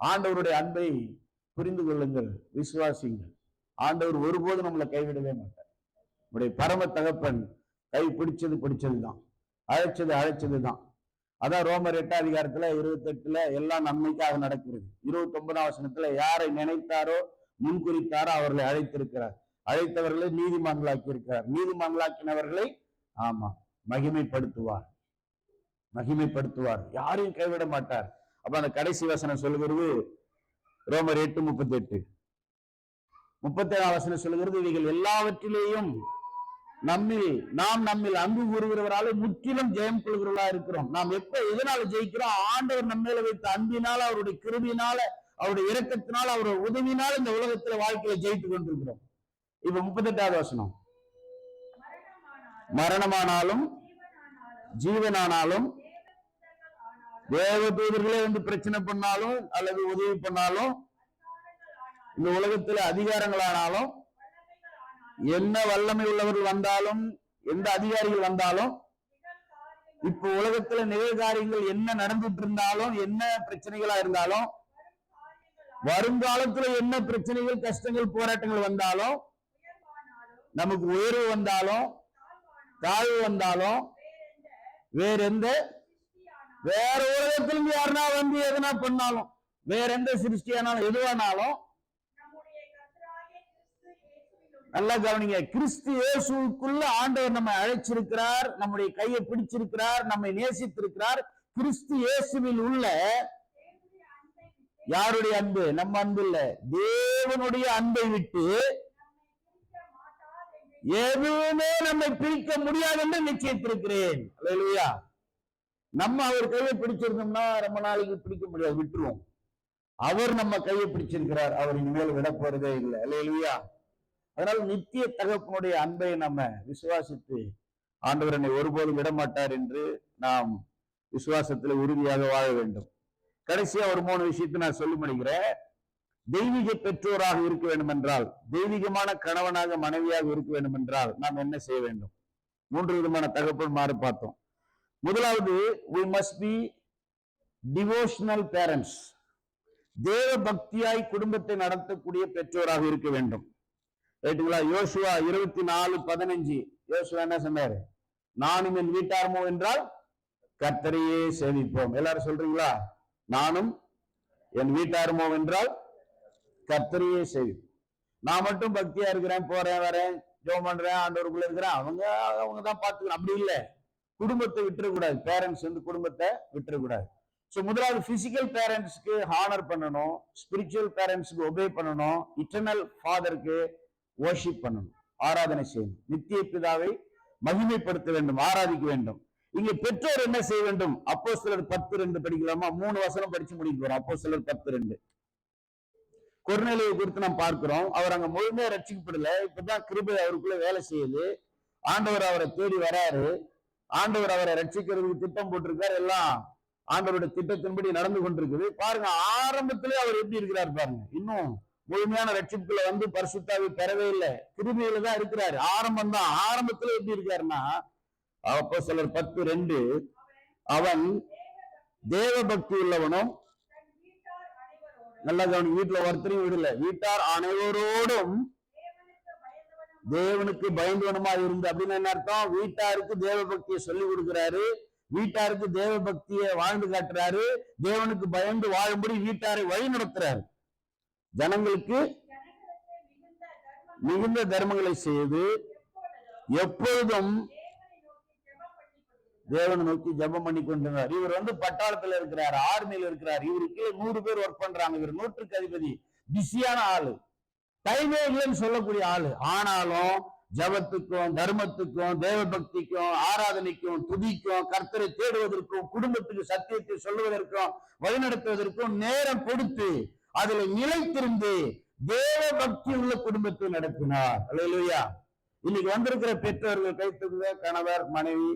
Speaker 1: ஆண்டவருடைய அன்பை புரிந்து கொள்ளுங்கள், விசுவாசிங்கள். ஆண்டவர் ஒருபோதும் நம்மளை கைவிடவே மாட்டார். நம்முடைய பரம தகப்பன் கை பிடிச்சதுதான், அழைச்சதுதான். அதான் ரோமர் 8ஆம் அதிகாரத்துல 28ல எல்லாம் நன்மைக்காக நடக்கிறது. 29ஆம் வசனத்துல யாரை நினைத்தாரோ முன்குறித்தாரோ அவர்களை அழைத்திருக்கிறார், அழைத்தவர்களை நீதிமான்களாக்கி இருக்கிறார், நீதிமான்களாக்கினவர்களை மகிமைப்படுத்துவார். யாரையும் கைவிட மாட்டார். அப்ப அந்த கடைசி வசனம் சொல்லுகிறது ரோமர் 8:38. 37ஆம் வசனம் சொல்லுகிறது, இவைகள் எல்லாவற்றிலேயும் நம்மில் அன்பு கூறுகிறவரால முற்றிலும் ஜெயம் கொள்கிறவர்களா இருக்கிறோம். நாம் எதனால ஜெயிக்கிறோம்? ஆண்டவர் நம்ம மேல வைத்த அன்பினால, அவருடைய கிருபையினால, அவருடைய இரக்கத்தினால, அவருடைய உதவினால இந்த உலகத்துல வாழ்க்கையில ஜெயித்து கொண்டிருக்கிறோம். இப்ப 38ஆவது வசனம், மரணமானாலும் ஜீவனானாலும் தேவ தூதர்களே வந்து பிரச்சனை பண்ணாலும் அல்லது உதவி பண்ணாலும், இந்த உலகத்துல அதிகாரங்களானாலும், என்ன வல்லமை உள்ளவர்கள் வந்தாலும், எந்த அதிகாரிகள் வந்தாலும், இப்ப உலகத்துல நிகழ்காரியங்கள் என்ன நடந்துட்டு இருந்தாலும், என்ன பிரச்சனைகளா இருந்தாலும், வருங்காலத்துல என்ன பிரச்சனைகள், கஷ்டங்கள், போராட்டங்கள் வந்தாலும், நமக்கு உயர்வு வந்தாலும் தாழ்வு வந்தாலும், வேற உலகத்திலிருந்து யாருன்னா வந்து எதுனா பண்ணாலும், வேற எந்த சிருஷ்டியானாலும் எதுவானாலும், நல்லா கவனிங்க, கிறிஸ்து இயேசுக்குள்ள ஆண்டவர் நம்மை அழைச்சிருக்கிறார், நம்முடைய கையை பிடிச்சிருக்கிறார், நம்மை நேசித்திருக்கிறார். கிறிஸ்து இயேசுவில் உள்ள யாருடைய அன்பு? நம்ம அன்பு இல்ல, தேவனுடைய அன்பை விட்டு எதுவுமே நம்மை பிரிக்க முடியாது என்று நிச்சயித்திருக்கிறேன். அல்லேலூயா. நம்ம அவர் கையை பிடிச்சிருந்தோம்னா ரொம்ப நாளைக்கு பிடிக்க முடியாது, விட்டுருவோம். அவர் நம்ம கையை பிடிச்சிருக்கிறார், அவர் இனிமேல் விட போறதே இல்லை. அல்லேலூயா. அதனால நித்திய தகப்பனுடைய அன்பை நம்ம விசுவாசித்து, ஆண்டவர் என்னை ஒருபோதும் விட மாட்டார் என்று நாம் விசுவாசத்துல உறுதியாக வாழ வேண்டும். கடைசியா ஒரு 3 விஷயத்தை நான் சொல்லி முடிக்கிறேன். தெய்வீக பெற்றோராக இருக்க வேண்டும் என்றால், தெய்வீகமான கணவனாக மனைவியாக இருக்க வேண்டும் என்றால் நாம் என்ன செய்ய வேண்டும்? 3 விதமான தகப்பன்மாரை பார்த்தோம். முதலாவது, we must be devotional parents. தேவ பக்தியாய் குடும்பத்தை நடத்தக்கூடிய பெற்றோராக இருக்க வேண்டும். ரைட்டுங்களா? யோசுவா 24:15 யோசுவா என்ன சொன்னாரு? நானும் என் வீட்டாரமோ என்றால் கர்த்தரையே சேவிப்போம். எல்லாரும் சொல்றீங்களா? நானும் என் வீட்டாரமோ என்றால் கர்த்தரையே சேவிப்போம். நான் மட்டும் பக்தியா இருக்கிறேன், போறேன் வரேன், ஜெபம் பண்றேன், ஆண்டவருக்குள்ள இருக்கிறேன், அவங்க தான் பாத்துக்கிறேன், அப்படி இல்லை. குடும்பத்தை விட்டுறக்கூடாது. பேரண்ட்ஸ் வந்து குடும்பத்தை விட்டுறக்கூடாது. ஸோ முதலாவது பிசிக்கல் பேரண்ட்ஸ்க்கு ஹானர் பண்ணணும், ஸ்பிரிச்சுவல் பேரண்ட்ஸ்க்கு ஒபே பண்ணணும், இட்டர்னல் ஃபாதருக்கு வர்ஷிப் பண்ணணும், ஆராதனை செய்யணும், நித்திய பிதாவை மகிமைப்படுத்த வேண்டும், ஆராதிக்க வேண்டும். இங்க பெற்றோர் என்ன செய்ய வேண்டும்? அப்போஸ்தலர் 10:2 படிக்கலாமா? 3 வசனம் படிச்சு முடிக்க போறோம். அப்போஸ்தலர் 10:2 கொர்நேலியை குறித்து நாம் பார்க்கிறோம். அவர் அங்க முழுமையா ரட்சிக்கப்படல, இப்பதான் கிருபை அவருக்குள்ள வேலை செய்யுது. ஆண்டவர் அவரை தேடி வராரு, ஆண்டவர் அவரை ரட்சிக்கிறதுக்கு திட்டம் போட்டிருக்காரு, எல்லாம் ஆண்டவருடைய திட்டத்தின்படி நடந்து கொண்டிருக்குது. பாருங்க, ஆரம்பத்திலே அவர் எப்படி இருக்கிறார் பாருங்க. இன்னும் முழுமையான ரட்சிப்புல வந்து பரிசுத்தாவி பெறவே இல்லை, கிருபையில தான் இருக்கிறாரு. ஆரம்பம் தான். ஆரம்பத்துல எப்படி இருக்காருன்னா, அப்போஸ்தலர் 10:2 அவன் தேவ பக்தி உள்ளவனும், நல்லா கவனி, வீட்டுல ஒருத்தரையும் விடல, வீட்டார் அனைவரோடும் தேவனுக்கு பயந்தவனுமா இருந்து. அப்படின்னு என்ன அர்த்தம்? வீட்டாருக்கு தேவ பக்தியை சொல்லி கொடுக்கிறாரு, வீட்டாருக்கு தேவ பக்தியை வாழ்ந்து காட்டுறாரு, தேவனுக்கு பயந்து வாழும்படி வீட்டாரை வழி நடத்துறாரு. ஜனங்களுக்கு மிகுந்த தர்மங்களை செய்து எப்பொழுதும் தேவனை நோக்கி ஜெபம் பண்ணி கொண்டிருந்தார். இவர் வந்து பட்டாளத்துல இருக்கிறார், ஆர்மியில இருக்கிறார், இவருக்கு 100 பேர் ஒர்க் பண்றாங்க, இவர் 100க்கு அதிபதி. பிஸியான ஆளு, டைமே இல்லைன்னு சொல்லக்கூடிய ஆளு. ஆனாலும் ஜபத்துக்கும் தர்மத்துக்கும் தேவ பக்திக்கும் ஆராதனைக்கும் துதிக்கும் கர்த்தரை தேடுவதற்கும் குடும்பத்துக்கு சத்தியத்தை சொல்லுவதற்கும் வழிநடத்துவதற்கும் நேரம் கொடுத்து அதுல நிலைத்திருந்து தேவ பக்தி உள்ள குடும்பத்தை நடத்தினார். அல்லேலூயா. இன்னைக்கு வந்திருக்கிற பெற்றோர்கள் கைத்துக்குங்க, கணவர் மனைவி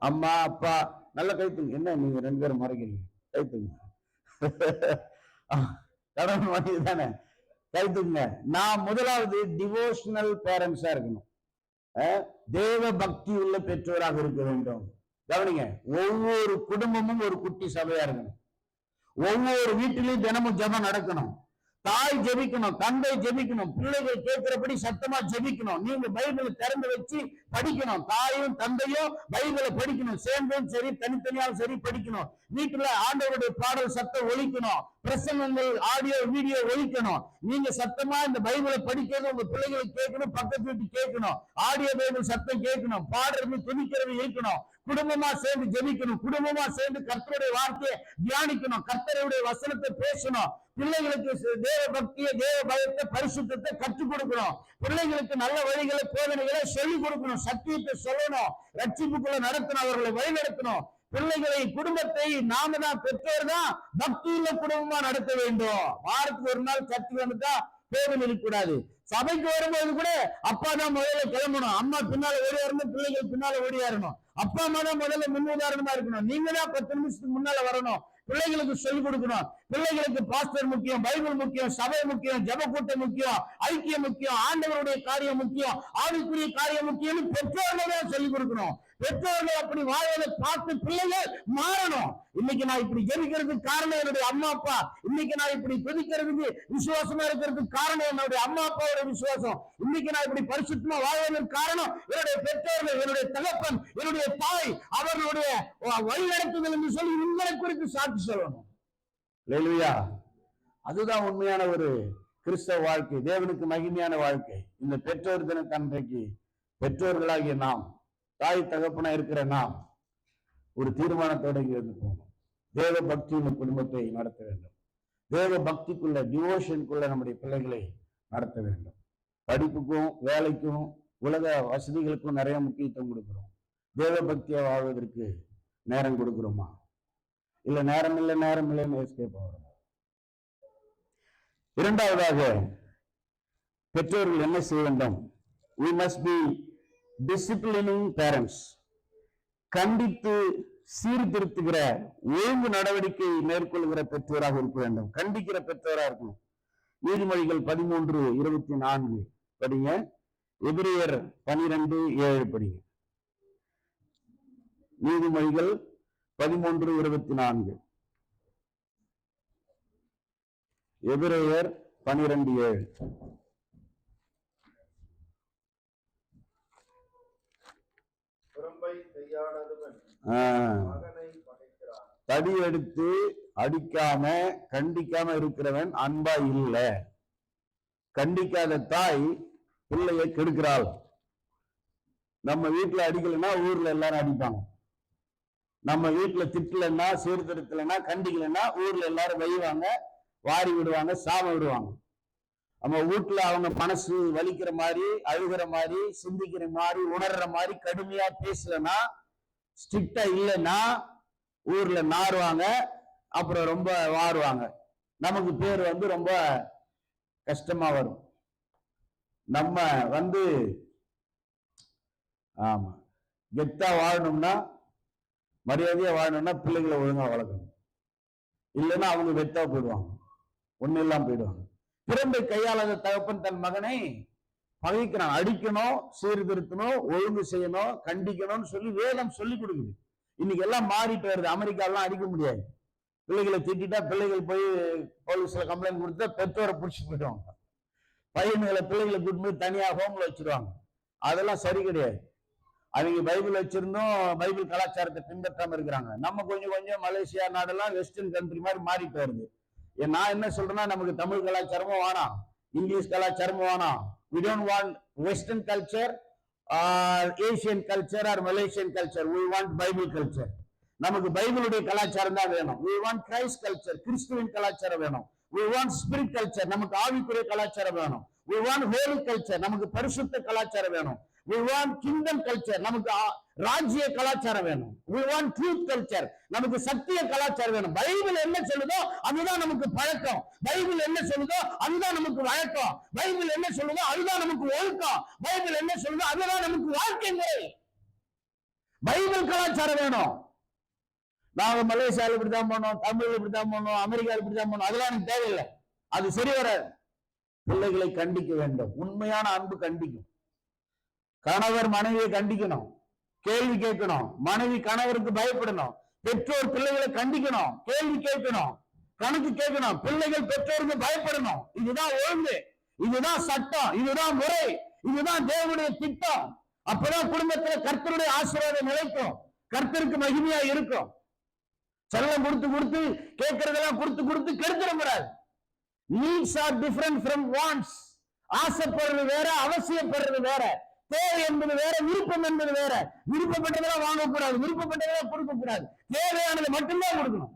Speaker 1: அம்மா அப்பா நல்ல கைத்துங்க. என்ன நீங்க 2 பேரும் மறைக்கிறீங்க? கைத்துங்க. கணவன் மனைவி தானே, கைத்துங்க. நான் முதலாவது டிவோஷனல் பேரண்ட்ஸா இருக்கணும், தேவ பக்தி உள்ள பெற்றோராக இருக்க வேண்டும். கவனிங்க, ஒவ்வொரு குடும்பமும் ஒரு குட்டி சபையா இருக்கணும். ஒவ்வொரு வீட்டிலையும் தினமும் ஜெபம் நடக்கணும். தாய் ஜெபிக்கணும், தந்தை ஜெபிக்கணும், பிள்ளைகள் கேட்கிறபடி சத்தமா ஜெபிக்கணும். நீங்க பைபிளை திறந்து வச்சு படிக்கணும். தாயும் தந்தையும் பைபிளை படிக்கணும், சேர்ந்தும் சரி தனித்தனியாவும் சரி படிக்கணும். வீட்டுல ஆண்டவருடைய பாடல் சத்தம் ஒலிக்கணும், பிரசங்கங்கள் ஆடியோ வீடியோ ஒலிக்கணும். நீங்க சத்தமா இந்த பைபிளை படிக்கிறது உங்க பிள்ளைகளுக்கு கேட்கணும், பக்கத்து வீட்டு கேட்கணும், ஆடியோ பைபிள் சத்தம் கேட்கணும், பாடுறது துணிக்கிறது இருக்கணும். குடும்பமா சேர்ந்து ஜெபிக்கணும், குடும்பமா சேர்ந்து கர்த்தருடைய வார்த்தையை தியானிக்கணும், கர்த்தருடைய வசனத்தை பேசணும். பிள்ளைகளுக்கு தேவ பக்தியை தேவ பயத்தை பரிசுத்தத்தை கற்றுக் கொடுக்கணும். பிள்ளைகளுக்கு நல்ல வழிகளை போதனைகளை சொல்லிக் கொடுக்கணும், சத்தியத்தை சொல்லணும், ரட்சிப்புக்குள்ள நடத்தணும், அவர்களை வழிநடத்தணும். பிள்ளைகளை குடும்பத்தை நாம தான் பெற்றோர் தான் பக்தியுள்ள குடும்பமா நடத்த வேண்டும். வாரத்துக்கு ஒரு நாள் சர்ச்சுக்கு வந்துட்டா பேரும் இருக்கக்கூடாது. சபைக்கு வரும்போது கூட அப்பா தான் முதல்ல கிளம்பணும், அம்மா பின்னால ஓடியாரணும், பிள்ளைகள் பின்னால ஓடியாரணும். அப்பா அம்மா தான் முதல்ல முன்னுதாரணமா இருக்கணும். நீங்க தான் 10 நிமிஷத்துக்கு முன்னால வரணும், பிள்ளைகளுக்கு சொல்லிக் கொடுக்கணும். பிள்ளைகளுக்கு பாஸ்டர் முக்கியம், பைபிள் முக்கியம், சபை முக்கியம், ஜெப கூட்டம் முக்கியம், ஐக்கியம் முக்கியம், ஆண்டவருடைய காரியம் முக்கியம், ஆவிக்குரிய காரியம் முக்கியம். பெற்றோர்கள் தான் சொல்லிக் கொடுக்கணும். பெற்றோர்கள் அப்படி வாழ்வதை பார்த்து பிள்ளைகள் மாறணும். இன்னைக்கு நான் இப்படி ஜெபிக்கிறதுக்கு காரணம் என்னுடைய அம்மா அப்பா. இன்னைக்கு நான் இப்படி துதிக்கிறதுக்கு விசுவாசமா இருக்கிறதுக்கு காரணம் என்னுடைய அம்மா அப்பாவோட விசுவாசம். இன்னைக்கு நான் இப்படி பரிசுத்தமா வாழ்வதற்கு காரணம் என்னுடைய பெற்றோர்கள், என்னுடைய தகப்பன், என்னுடைய தாய், அவர்களுடைய வழிநடத்துதல் என்று சொல்லி உங்களை குறித்து சாட்சி சொல்லணும். அல்லேலூயா. அதுதான் உண்மையான ஒரு கிறிஸ்தவ வாழ்க்கை, தேவனுக்கு மகிமையான வாழ்க்கை. இந்த பெற்றோர் தினத்தன்றைக்கு பெற்றோர்களாகிய நாம், தாய் தகப்பனா இருக்கிற நாம் ஒரு தீர்மானத்தோட இருந்து போகணும். தேவ பக்தியுள்ள குடும்பத்தை நடத்த வேண்டும். தேவ பக்திக்குள்ள டிவோஷனுக்குள்ள நம்முடைய பிள்ளைகளை நடத்த வேண்டும். படிப்புக்கும் வேலைக்கும் உலக வசதிகளுக்கும் நிறைய முக்கியத்துவம் கொடுக்கிறோம். தேவ பக்தியா வாழ்வதற்கு நேரம் கொடுக்கிறோமா? இல்ல நேரம் இல்லைன்னு எஸ்கேப் ஆகிறோம். இரண்டாவதாக பெற்றோர்கள் என்ன செய்ய வேண்டும்? We must be disciplining parents. கண்டித்து சீர்திருத்துகிற ஒழுங்கு நடவடிக்கை மேற்கொள்கிற பெற்றோராக இருக்க வேண்டும். கண்டிக்கிற பெற்றோராக இருக்கணும். நீதிமொழிகள் 13:24 படிங்க. எபிரேயர் 12:7 படிங்க. நீதிமொழிகள் 13:24. எபிரேயர் 12:7. தடி எடுத்து அடிக்காம கண்டிக்காம இருக்கிறவன் அன்பா இல்ல. கண்டிக்காத தாய் பிள்ளையை கெடுக்கிறாள். நம்ம வீட்டுல அடிக்கலைன்னா ஊர்ல எல்லாரும் அடிப்பாங்க. நம்ம வீட்டுல திட்டலன்னா சீர்திருத்தலைன்னா கண்டிக்கலைன்னா ஊர்ல எல்லாரும் வைவாங்க, வாரி விடுவாங்க, சாம விடுவாங்க. நம்ம வீட்டுல அவங்க மனசு வலிக்கிற மாதிரி, அழுகிற மாதிரி, சிந்திக்கிற மாதிரி, உணர்ற மாதிரி கடுமையா பேசலன்னா, ஸ்ட்ரிக்டா இல்லைன்னா ஊர்ல நாருவாங்க, அப்புறம் ரொம்ப வாருவாங்க. நமக்கு பேர் ரொம்ப கஷ்டமா வரும். நம்ம ஆமா கெத்தா வாழணும்னா, மரியாதையா வாழணும்னா பிள்ளைகளை ஒழுங்கா வளர்க்கணும். இல்லைன்னா அவங்க வெத்தா போயிடுவாங்க, ஒண்ணு இல்லாம போயிடுவாங்க. பிறந்தை கையாளாத தகப்பன் தன் மகனை பகைக்கிறான். அடிக்கணும், சீர்திருத்தணும், ஒழுங்கு செய்யணும், கண்டிக்கணும்னு சொல்லி வேதம் சொல்லி கொடுக்குது. இன்னைக்கு எல்லாம் மாறிட்டு வருது. அமெரிக்காலாம் அடிக்க முடியாது. பிள்ளைகளை திட்டா பிள்ளைகள் போய் போலீஸ்ல கம்ப்ளைண்ட் கொடுத்தா பெற்றோரை பிடிச்சி போயிடுவாங்க. பையன்களை பிள்ளைகளை கூட்டு போய் தனியா ஹோம்ல வச்சிருவாங்க. அதெல்லாம் சரி கிடையாது. அவங்க பைபிள் வச்சிருந்தோம், பைபிள் கலாச்சாரத்தை பின்பற்றாம இருக்கிறாங்க. நம்ம கொஞ்சம் கொஞ்சம் மலேசியா நாடெல்லாம் வெஸ்டர்ன் கண்ட்ரி மாதிரி மாறிட்டு வருது. நான் என்ன சொல்றேன்னா, நமக்கு தமிழ் கலாச்சாரமும் வேணாம், இங்கிலீஷ் கலாச்சாரமும் வேணாம். We don't want Western culture or Asian culture or Malaysian culture. We want Bible culture. நமக்கு பைபிளுடைய கலாச்சாரம் தான் வேணும். We want Christ culture. கிறிஸ்துவின் கலாச்சாரம் வேணும். we want spirit culture, நமக்கு ஆவிக்குரிய கலாச்சாரம் வேணும். we want holy culture, நமக்கு பரிசுத்த கலாச்சாரம் வேணும். we want kingdom culture, நமக்கு ராஜ்ய கலாச்சாரம் வேணும். we want truth culture, நமக்கு சத்திய கலாச்சாரம் வேணும். பைபிள் என்ன சொல்லுதோ அதுதான் நமக்கு பழக்கம். பைபிள் என்ன சொல்லுதோ அதுதான் நமக்கு வழக்கம். பைபிள் என்ன சொல்லுதோ அதுதான் நமக்கு ஒழுக்கம். பைபிள் என்ன சொல்லுதோ அதுதான் நமக்கு வாழ்க்கை முறை. பைபிள் கலாச்சாரம் வேணும். நாங்க மலேசியாவில் இப்படித்தான் போனோம், தமிழ்ல இப்படித்தான் போனோம், அமெரிக்காவில் இப்படித்தான் போனோம், அதெல்லாம் எனக்கு தேவையில்லை. அது சரி வராது. பிள்ளைகளை கண்டிக்க வேண்டும். உண்மையான அன்பு கண்டிக்கும். கணவர் மனைவியை கண்டிக்கணும், கேள்வி கேட்கணும். மனைவி கணவருக்கு பயப்படணும். பெற்றோர் பிள்ளைகளை கண்டிக்கணும், கேள்வி கேட்கணும், கணக்கு கேட்கணும். பிள்ளைகள் பெற்றோருக்கு பயப்படணும். இதுதான் ஒழுங்கு, இதுதான் சட்டம், இதுதான் முறை, இதுதான் தேவனுடைய திட்டம். அப்பதான் குடும்பத்துல கர்த்தருடைய ஆசீர்வாதம் நிலைக்கும், கர்த்தருக்கு மகிமையா இருக்கும். செல்லம் கொடுத்து கொடுத்து கேட்கறதெல்லாம் கொடுத்து கொடுத்து கெடுத்துடக்கூடாது. Needs are different from wants. ஆசைப்படுறது வேற, அவசியப்படுறது வேற. தேவை என்பது வேற, விருப்பம் என்பது வேற. விருப்பப்பட்டதெல்லாம் வாங்கக்கூடாது, விருப்பப்பட்டதெல்லாம் கொடுக்கக்கூடாது. தேவையானது மட்டும்தான் கொடுக்கணும்.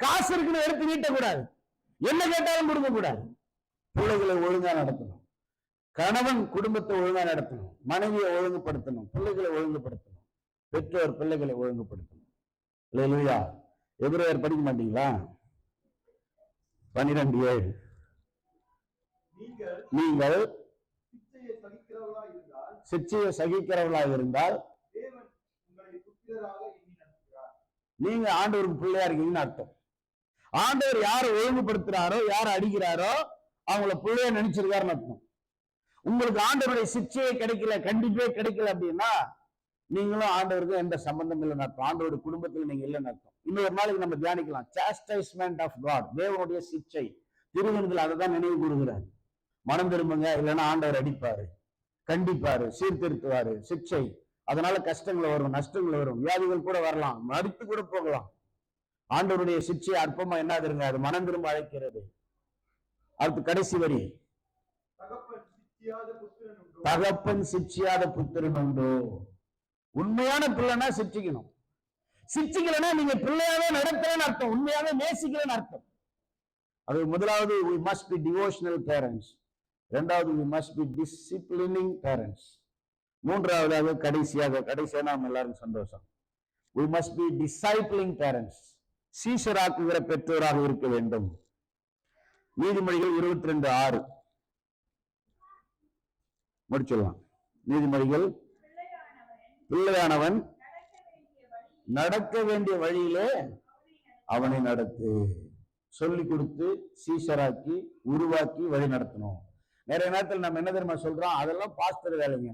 Speaker 1: காசு இருக்குன்னு எடுத்து நீட்டக்கூடாது, என்ன கேட்டாலும் கொடுக்கக்கூடாது. பிள்ளைகளை ஒழுங்கா நடத்தணும். கணவன் குடும்பத்தை ஒழுங்கா நடத்தணும், மனைவியை ஒழுங்குபடுத்தணும், பிள்ளைகளை ஒழுங்குபடுத்தணும், பெற்றோர் பிள்ளைகளை ஒழுங்குபடுத்தணும். அல்லேலூயா. எபிரேயர் படிக்க மாட்டீங்களா? 12:7 நீங்கள் சிச்சையை சகிக்கிறவர்களாக இருந்தால் நீங்க ஆண்டவருக்கு பிள்ளையா இருக்கீங்கன்னு அர்த்தம். ஆண்டவர் யாரை ஒழுங்குபடுத்துறாரோ, யாரை அடிக்கிறாரோ அவங்கள பிள்ளையா நினைச்சிருக்காருன்னு அர்த்தம். உங்களுக்கு ஆண்டவருடைய சிச்சையே கிடைக்கல, கண்டிப்பே கிடைக்கல அப்படின்னா நீங்களும் ஆண்டவருக்கு எந்த சம்பந்தம் இல்லைன்னு அர்த்தம். ஆண்டவருடைய குடும்பத்தில் நீங்க இல்லைன்னு அர்த்தம். இன்னொரு நாளைக்கு நம்ம தியானிக்கலாம். சாஸ்டைஸ்மெண்ட் ஆஃப் காட், தேவனுடைய சிச்சை. திருவிழத்தில் அதை தான் நினைவு கூறுகிறார். மனம் திரும்புங்க, இல்லைன்னா ஆண்டவர் அடிப்பாரு, கண்டிப்பாரு, சீர்திருத்துவாரு. சிச்சை, அதனால கஷ்டங்கள் வரும், நஷ்டங்கள் வரும், வியாதிகள் கூட வரலாம், மறித்து கூட போகலாம். ஆண்டவருடைய சிச்சை அற்பமா என்னாதுங்க, அது மனம் திரும்ப அழைக்கிறது. அடுத்து கடைசி வரி, தகப்பன் சிச்சியாத புத்திரன் உண்டோ. உண்மையான பிள்ளைனா சிச்சிக்கணும். சிச்சிக்கலன்னா நீங்க பிள்ளையாவே நடத்துறேன்னு அர்த்தம், உண்மையாவே நேசிக்கிறேன்னு அர்த்தம். அது முதலாவது, we must be devotional parents. இரண்டாவது, we must be disciplining parents. மூன்றாவதாக கடைசியாக நாம் எல்லாரும் சந்தோஷம், we must be discipling parents. சீஷராக்குகிற பெற்றோராக இருக்க வேண்டும். நீதிமொழிகள் 22:6 முடிச்சிடலாம். நீதிமொழிகள், பிள்ளையானவன் நடக்க வேண்டிய வழியிலே அவனை நடத்து. சொல்லி கொடுத்து சீஷராக்கி உருவாக்கி வழி நடத்தணும். நிறைய நேரத்தில் நம்ம என்ன தெரியுமா சொல்றோம், அதெல்லாம் பாஸ்டர் வேலைங்க,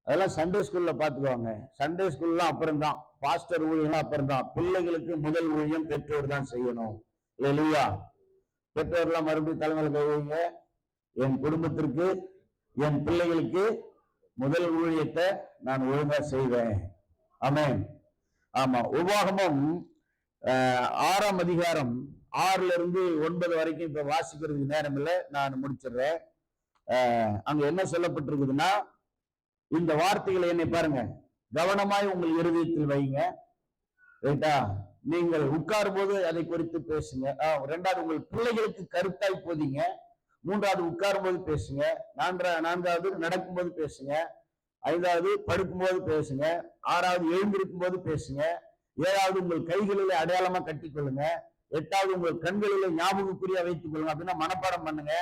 Speaker 1: அதெல்லாம் சண்டே ஸ்கூல்ல பாத்துக்குவாங்க. சண்டே ஸ்கூல்லாம் அப்புறம் தான், பாஸ்டர் ஊழியம் அப்புறம் தான். பிள்ளைகளுக்கு முதல் ஊழியம் பெற்றோர் தான் செய்யணும். இல்லையா? பெற்றோர்லாம் மறுபடியும் தலைமையில் கைவிங்க. என் குடும்பத்திற்கு, என் பிள்ளைகளுக்கு முதல் ஊழியத்தை நான் ஒழுங்கா செய்வேன். ஆமென். ஆமா, உபாகமம் 6ஆம் அதிகாரம் 6-9 வரைக்கும் இப்ப வாசிக்கிறதுக்கு நேரம் இல்லை, நான் முடிச்சிடுறேன். அங்க என்ன சொல்லப்பட்டிருக்குதுன்னா, இந்த வார்த்தைகளை என்னை பாருங்க, கவனமாய் உங்கள் இருதயத்தில் வைங்க. ரைட்டா? நீங்கள் உட்காரும் போது அதை குறித்து பேசுங்க. ரெண்டாவது, உங்கள் பிள்ளைகளுக்கு கருத்தாய் போதிங்க. மூன்றாவது, உட்காரும் போது பேசுங்க. நான்காவது, நடக்கும்போது பேசுங்க. ஐந்தாவது, படுக்கும்போது பேசுங்க. ஆறாவது, எழுந்திருக்கும் போது பேசுங்க. ஏழாவது, உங்கள் கைகளிலே அடையாளமா கட்டிக்கொள்ளுங்க. எட்டாவது, உங்கள் கண்களிலே ஞாபகக்குறியா வைத்துக் கொள்ளுங்க. அப்படின்னா மனப்பாடம் பண்ணுங்க,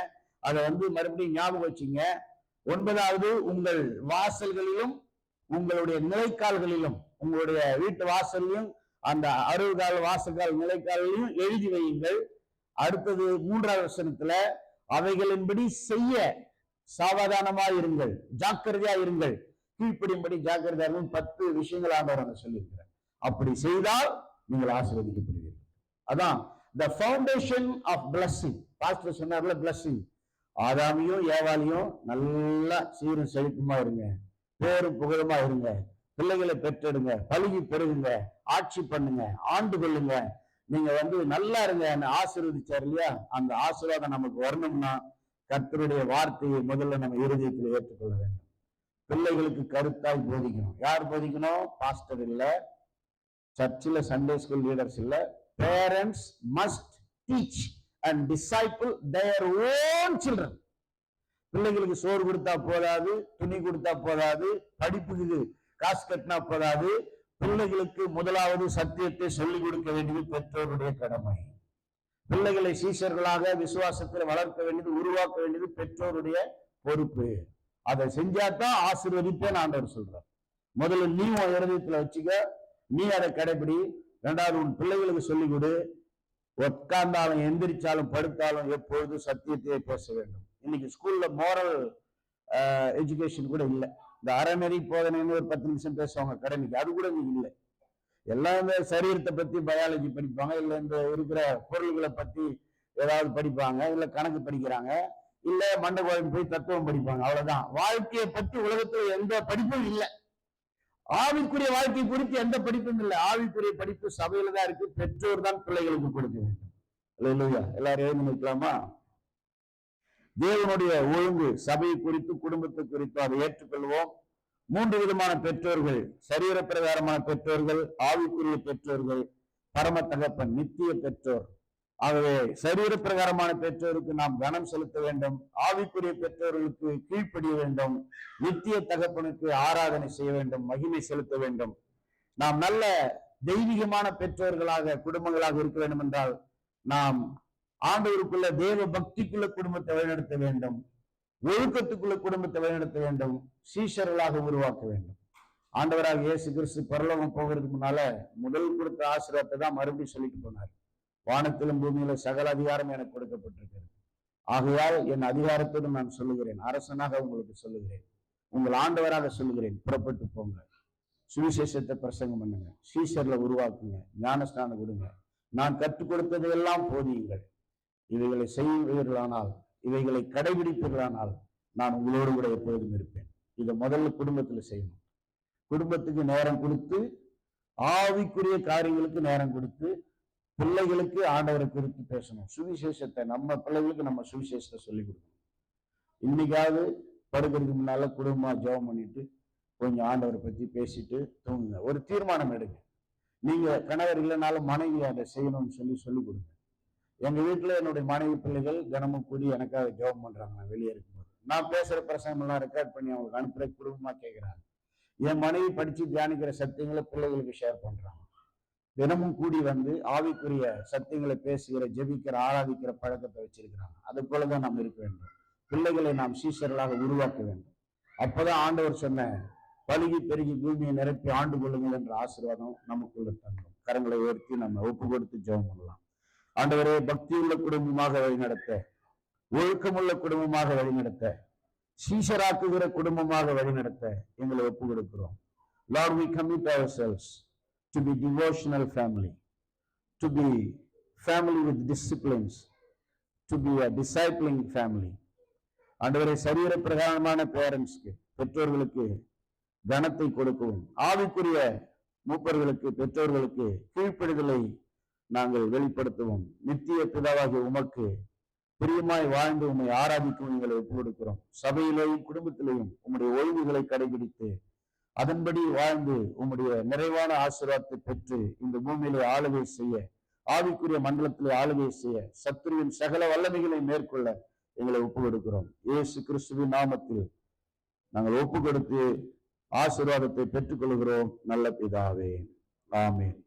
Speaker 1: அதை மறுபடியும் ஞாபகம் வச்சுங்க. 9வது, உங்கள் வாசல்களிலும் உங்களுடைய நிலைக்கால்களிலும், உங்களுடைய வீட்டு வாசல்லையும் அந்த அறுகால் வாசல்கால் நிலைக்காலிலும் எழுதி வையுங்கள். அடுத்தது 3வது வசனத்துல, அவைகளின்படி செய்ய சாவதானமா இருங்கள், ஜாக்கிரதையா இருங்கள், கீழ்ப்படியும்படி ஜாக்கிரதையா இருங்கள். 10 விஷயங்கள் ஆண்டவர் சொல்லியிருக்கிறார். அப்படி செய்தால் நீங்கள் ஆசீர்வதிக்கப்படுவீர்கள். அதான் the foundation of blessing. Pastor சொன்னார்ல, blessing. ஆதாமியும் ஏவாளியும் நல்லா சீரும் செழிப்புமா இருங்க, பேரும் புகழுமா இருங்க, பிள்ளைகளை பெற்றெடுங்க, பழுகி பெருகுங்க, ஆட்சி பண்ணுங்க, ஆண்டு கொள்ளுங்க, நீங்க நல்லா இருங்க, ஆசீர்வதிச்சார் இல்லையா? அந்த ஆசீர்வாதம் நமக்கு வரணும்னா கர்த்தருடைய வார்த்தையை முதல்ல நம்ம இருதயத்தில் ஏற்றுக்கொள்ள வேண்டும். பிள்ளைகளுக்கு கருத்தாய் போதிக்கணும். யார் போதிக்கணும்? பாஸ்டர் இல்ல, சர்ச்சில் சண்டே ஸ்கூல் லீடர்ஸ் இல்ல. Parents must teach and disciple their own children. பிள்ளைகளுக்கு சோறு கொடுத்தா போதாது, துணி கொடுத்தா போதாது, படிப்புக்கு காசு கட்டினா போதாது, பிள்ளைகளுக்கு முதலாவது சத்தியத்தை சொல்லிக் கொடுக்க வேண்டியது பெற்றோருடைய கடமை. பிள்ளைகளை சீஷர்களாக விசுவாசத்தில் வளர்க்க வேண்டியது, உருவாக்க வேண்டியது பெற்றோருடைய பொறுப்பு. அதை செஞ்சாதான் ஆசீர்வதிப்பேன் ஆண்டவர் சொல்றார். முதல்ல நீ உன் இருதயத்துல வச்சுக்க, நீ அதை கடைபிடி. இரண்டாவது உன் பிள்ளைகளுக்கு சொல்லிக் கொடு. உட்கார்ந்தாலும் எந்திரிச்சாலும் படுத்தாலும் எப்பொழுதும் சத்தியத்தையே பேச வேண்டும். இன்னைக்கு ஸ்கூல்ல மோரல் எஜுகேஷன் கூட இல்லை. இந்த அறநெறி போதனைன்னு ஒரு 10 நிமிஷம் பேசுவாங்க கடமைக்கு, அது கூட இன்னைக்கு இல்லை. எல்லாம் இந்த சரீரத்தை பத்தி பயாலஜி படிப்பாங்க, இல்ல இந்த இருக்கிற பொருள்களை பத்தி ஏதாவது படிப்பாங்க, இல்ல கணக்கு படிக்கிறாங்க, இல்ல மண்டபம் போய் தத்துவம் படிப்பாங்க. அவ்வளவுதான். வாழ்க்கையை பத்தி உலகத்துல எந்த படிப்பும் இல்லை. ஆவிக்குரிய வாழ்க்கை குறித்து எந்த படிப்பும் இல்லை. ஆவிக்குரிய படிப்பு சபையில தான் இருக்கு. பெற்றோர் தான் பிள்ளைகளுக்கு கொடுக்க வேண்டும். இல்லையா? எல்லாரும் எழுந்து நிற்கலாமா? தேவனுடைய ஒழுங்கு சபையை குறித்து, குடும்பத்தை குறித்து அதை ஏற்றுக்கொள்வோம். 3 விதமான பெற்றோர்கள்: சரீர பிரகாரமான பெற்றோர்கள், ஆவிக்குரிய பெற்றோர்கள், பரம தகப்பன் நித்திய பெற்றோர். ஆகவே சரீர பிரகாரமான பெற்றோருக்கு நாம் கனம் செலுத்த வேண்டும், ஆவிக்குரிய பெற்றோர்களுக்கு கீழ்ப்படிய வேண்டும், நித்திய தகப்பனுக்கு ஆராதனை செய்ய வேண்டும், மகிமை செலுத்த வேண்டும். நாம் நல்ல தெய்வீகமான பெற்றோர்களாக குடும்பங்களாக இருக்க வேண்டும் என்றால் நாம் ஆண்டவருக்குள்ள தேவ பக்திக்குள்ள குடும்பத்தை வழிநடத்த வேண்டும், ஒழுக்கத்துக்குள்ள குடும்பத்தை வழிநடத்த வேண்டும், சீஷர்களாக உருவாக்க வேண்டும். ஆண்டவராக இயேசு கிறிஸ்து பரலோகம் போகிறதுக்கு முன்னால முதல் கொடுத்த ஆசீர்வாதத்தை தான் மறுபடியும் சொல்லிட்டு போனார். வானத்திலும் பூமியில சகல அதிகாரம் எனக்கு கொடுக்கப்பட்டிருக்கிறது, ஆகையால் என் அதிகாரத்தோடு நான் சொல்லுகிறேன், அரசனாக உங்களுக்கு சொல்லுகிறேன், உங்கள் ஆண்டவராக சொல்லுகிறேன், புறப்பட்டு போங்க, சுவிசேஷத்தை பிரசங்கம் பண்ணுங்க, சீஷர்ல உருவாக்குங்க, ஞானஸ்நானம் கொடுங்க, நான் கற்றுக் கொடுத்ததையெல்லாம் போதியுங்கள், இவைகளை செய்வீர்களானால், இவைகளை கடைபிடிப்பீர்களானால் நான் உங்களோடு கூட எப்பொழுதும் இருப்பேன். இதை முதல்ல குடும்பத்துல செய்யணும். குடும்பத்துக்கு நேரம் கொடுத்து, ஆவிக்குரிய காரியங்களுக்கு நேரம் கொடுத்து, பிள்ளைகளுக்கு ஆண்டவரை குறித்து பேசணும். சுவிசேஷத்தை நம்ம பிள்ளைகளுக்கு நம்ம சுவிசேஷத்தை சொல்லிக் கொடுக்கணும். இன்னைக்காவது படுக்கிறதுக்கு முன்னால குடும்பமா ஜெபம் பண்ணிட்டு கொஞ்சம் ஆண்டவரை பத்தி பேசிட்டு தூங்குங்க. ஒரு தீர்மானம் எடுங்க. நீங்க கணவர் இல்லைனாலும் மனைவி அதை செய்யணும்னு சொல்லிக் கொடுங்க. எங்க வீட்டுல என்னுடைய மனைவி பிள்ளைகள் தினமும் கூடி எனக்காக ஜெபம் பண்றாங்க. நான் வெளியே இருக்கும்போது நான் பேசுற பிரசங்கம் எல்லாம் ரெக்கார்ட் பண்ணி அவங்களுக்கு அனுப்புற, குடும்பமா கேட்கிறாங்க. என் மனைவி படிச்சு தியானிக்கிற சத்தியங்களை பிள்ளைகளுக்கு ஷேர் பண்றாங்க. தினமும் கூடி வந்து ஆவிக்குரிய சத்தியங்களை பேசுகிற, ஜெபிக்கிற, ஆராதிக்கிற பழக்கத்தை வச்சிருக்கிறாங்க. அது போலதான் நாம் இருக்க வேண்டும். பிள்ளைகளை நாம் சீஷர்களாக உருவாக்க வேண்டும். அப்பதான் ஆண்டவர் சொன்ன பலுகி பெருகி பூமியை நிரப்பி ஆண்டு கொள்ளுங்கள் என்ற ஆசீர்வாதம் நமக்குள்ள தங்கும். கரங்களை உயர்த்தி நம்ம ஒப்பு கொடுத்து ஜெபம் பண்ணலாம். ஆண்டவரே, பக்தியுள்ள குடும்பமாக வழிநடத்த, ஒழுக்கமுள்ள குடும்பமாக வழிநடத்த, சீஷராக்குகிற குடும்பமாக வழிநடத்த எங்களை ஒப்பு கொடுக்கிறோம். Lord, we commit ourselves to be devotional family, to be family with disciplines, to be a discipling family. ஆண்டவரே, சரீர பிரகாரமான பேரண்ட்ஸ்க்கு, பெற்றோர்களுக்கு கனத்தை கொடுக்கவும், ஆவிக்குரிய மூப்பர்களுக்கு, பெற்றோர்களுக்கு கீழ்ப்படிதலை நாங்கள் வெளிப்படுத்துவோம். நித்திய பிதாவாகிய உமக்கு பிரியமாய் வாழ்ந்து உம்மை ஆராதிக்கவும் எங்களை ஒப்பு கொடுக்கிறோம். சபையிலேயும் குடும்பத்திலேயும் உம்முடைய ஒழுங்குகளை கடைபிடித்து அதன்படி வாழ்ந்து உம்முடைய நிறைவான ஆசீர்வாதத்தை பெற்று இந்த பூமியிலே ஆளுகை செய்ய, ஆவிக்குரிய மண்டலத்திலே ஆளுகை செய்ய, சத்துருவின் சகல வல்லமைகளை மேற்கொள்ள எங்களை ஒப்பு கொடுக்கிறோம். இயேசு கிறிஸ்துவின் நாமத்தில் நாங்கள் ஒப்பு கொடுத்து ஆசீர்வாதத்தை பெற்றுக் கொள்கிறோம். நல்ல பிதாவே, ஆமென்.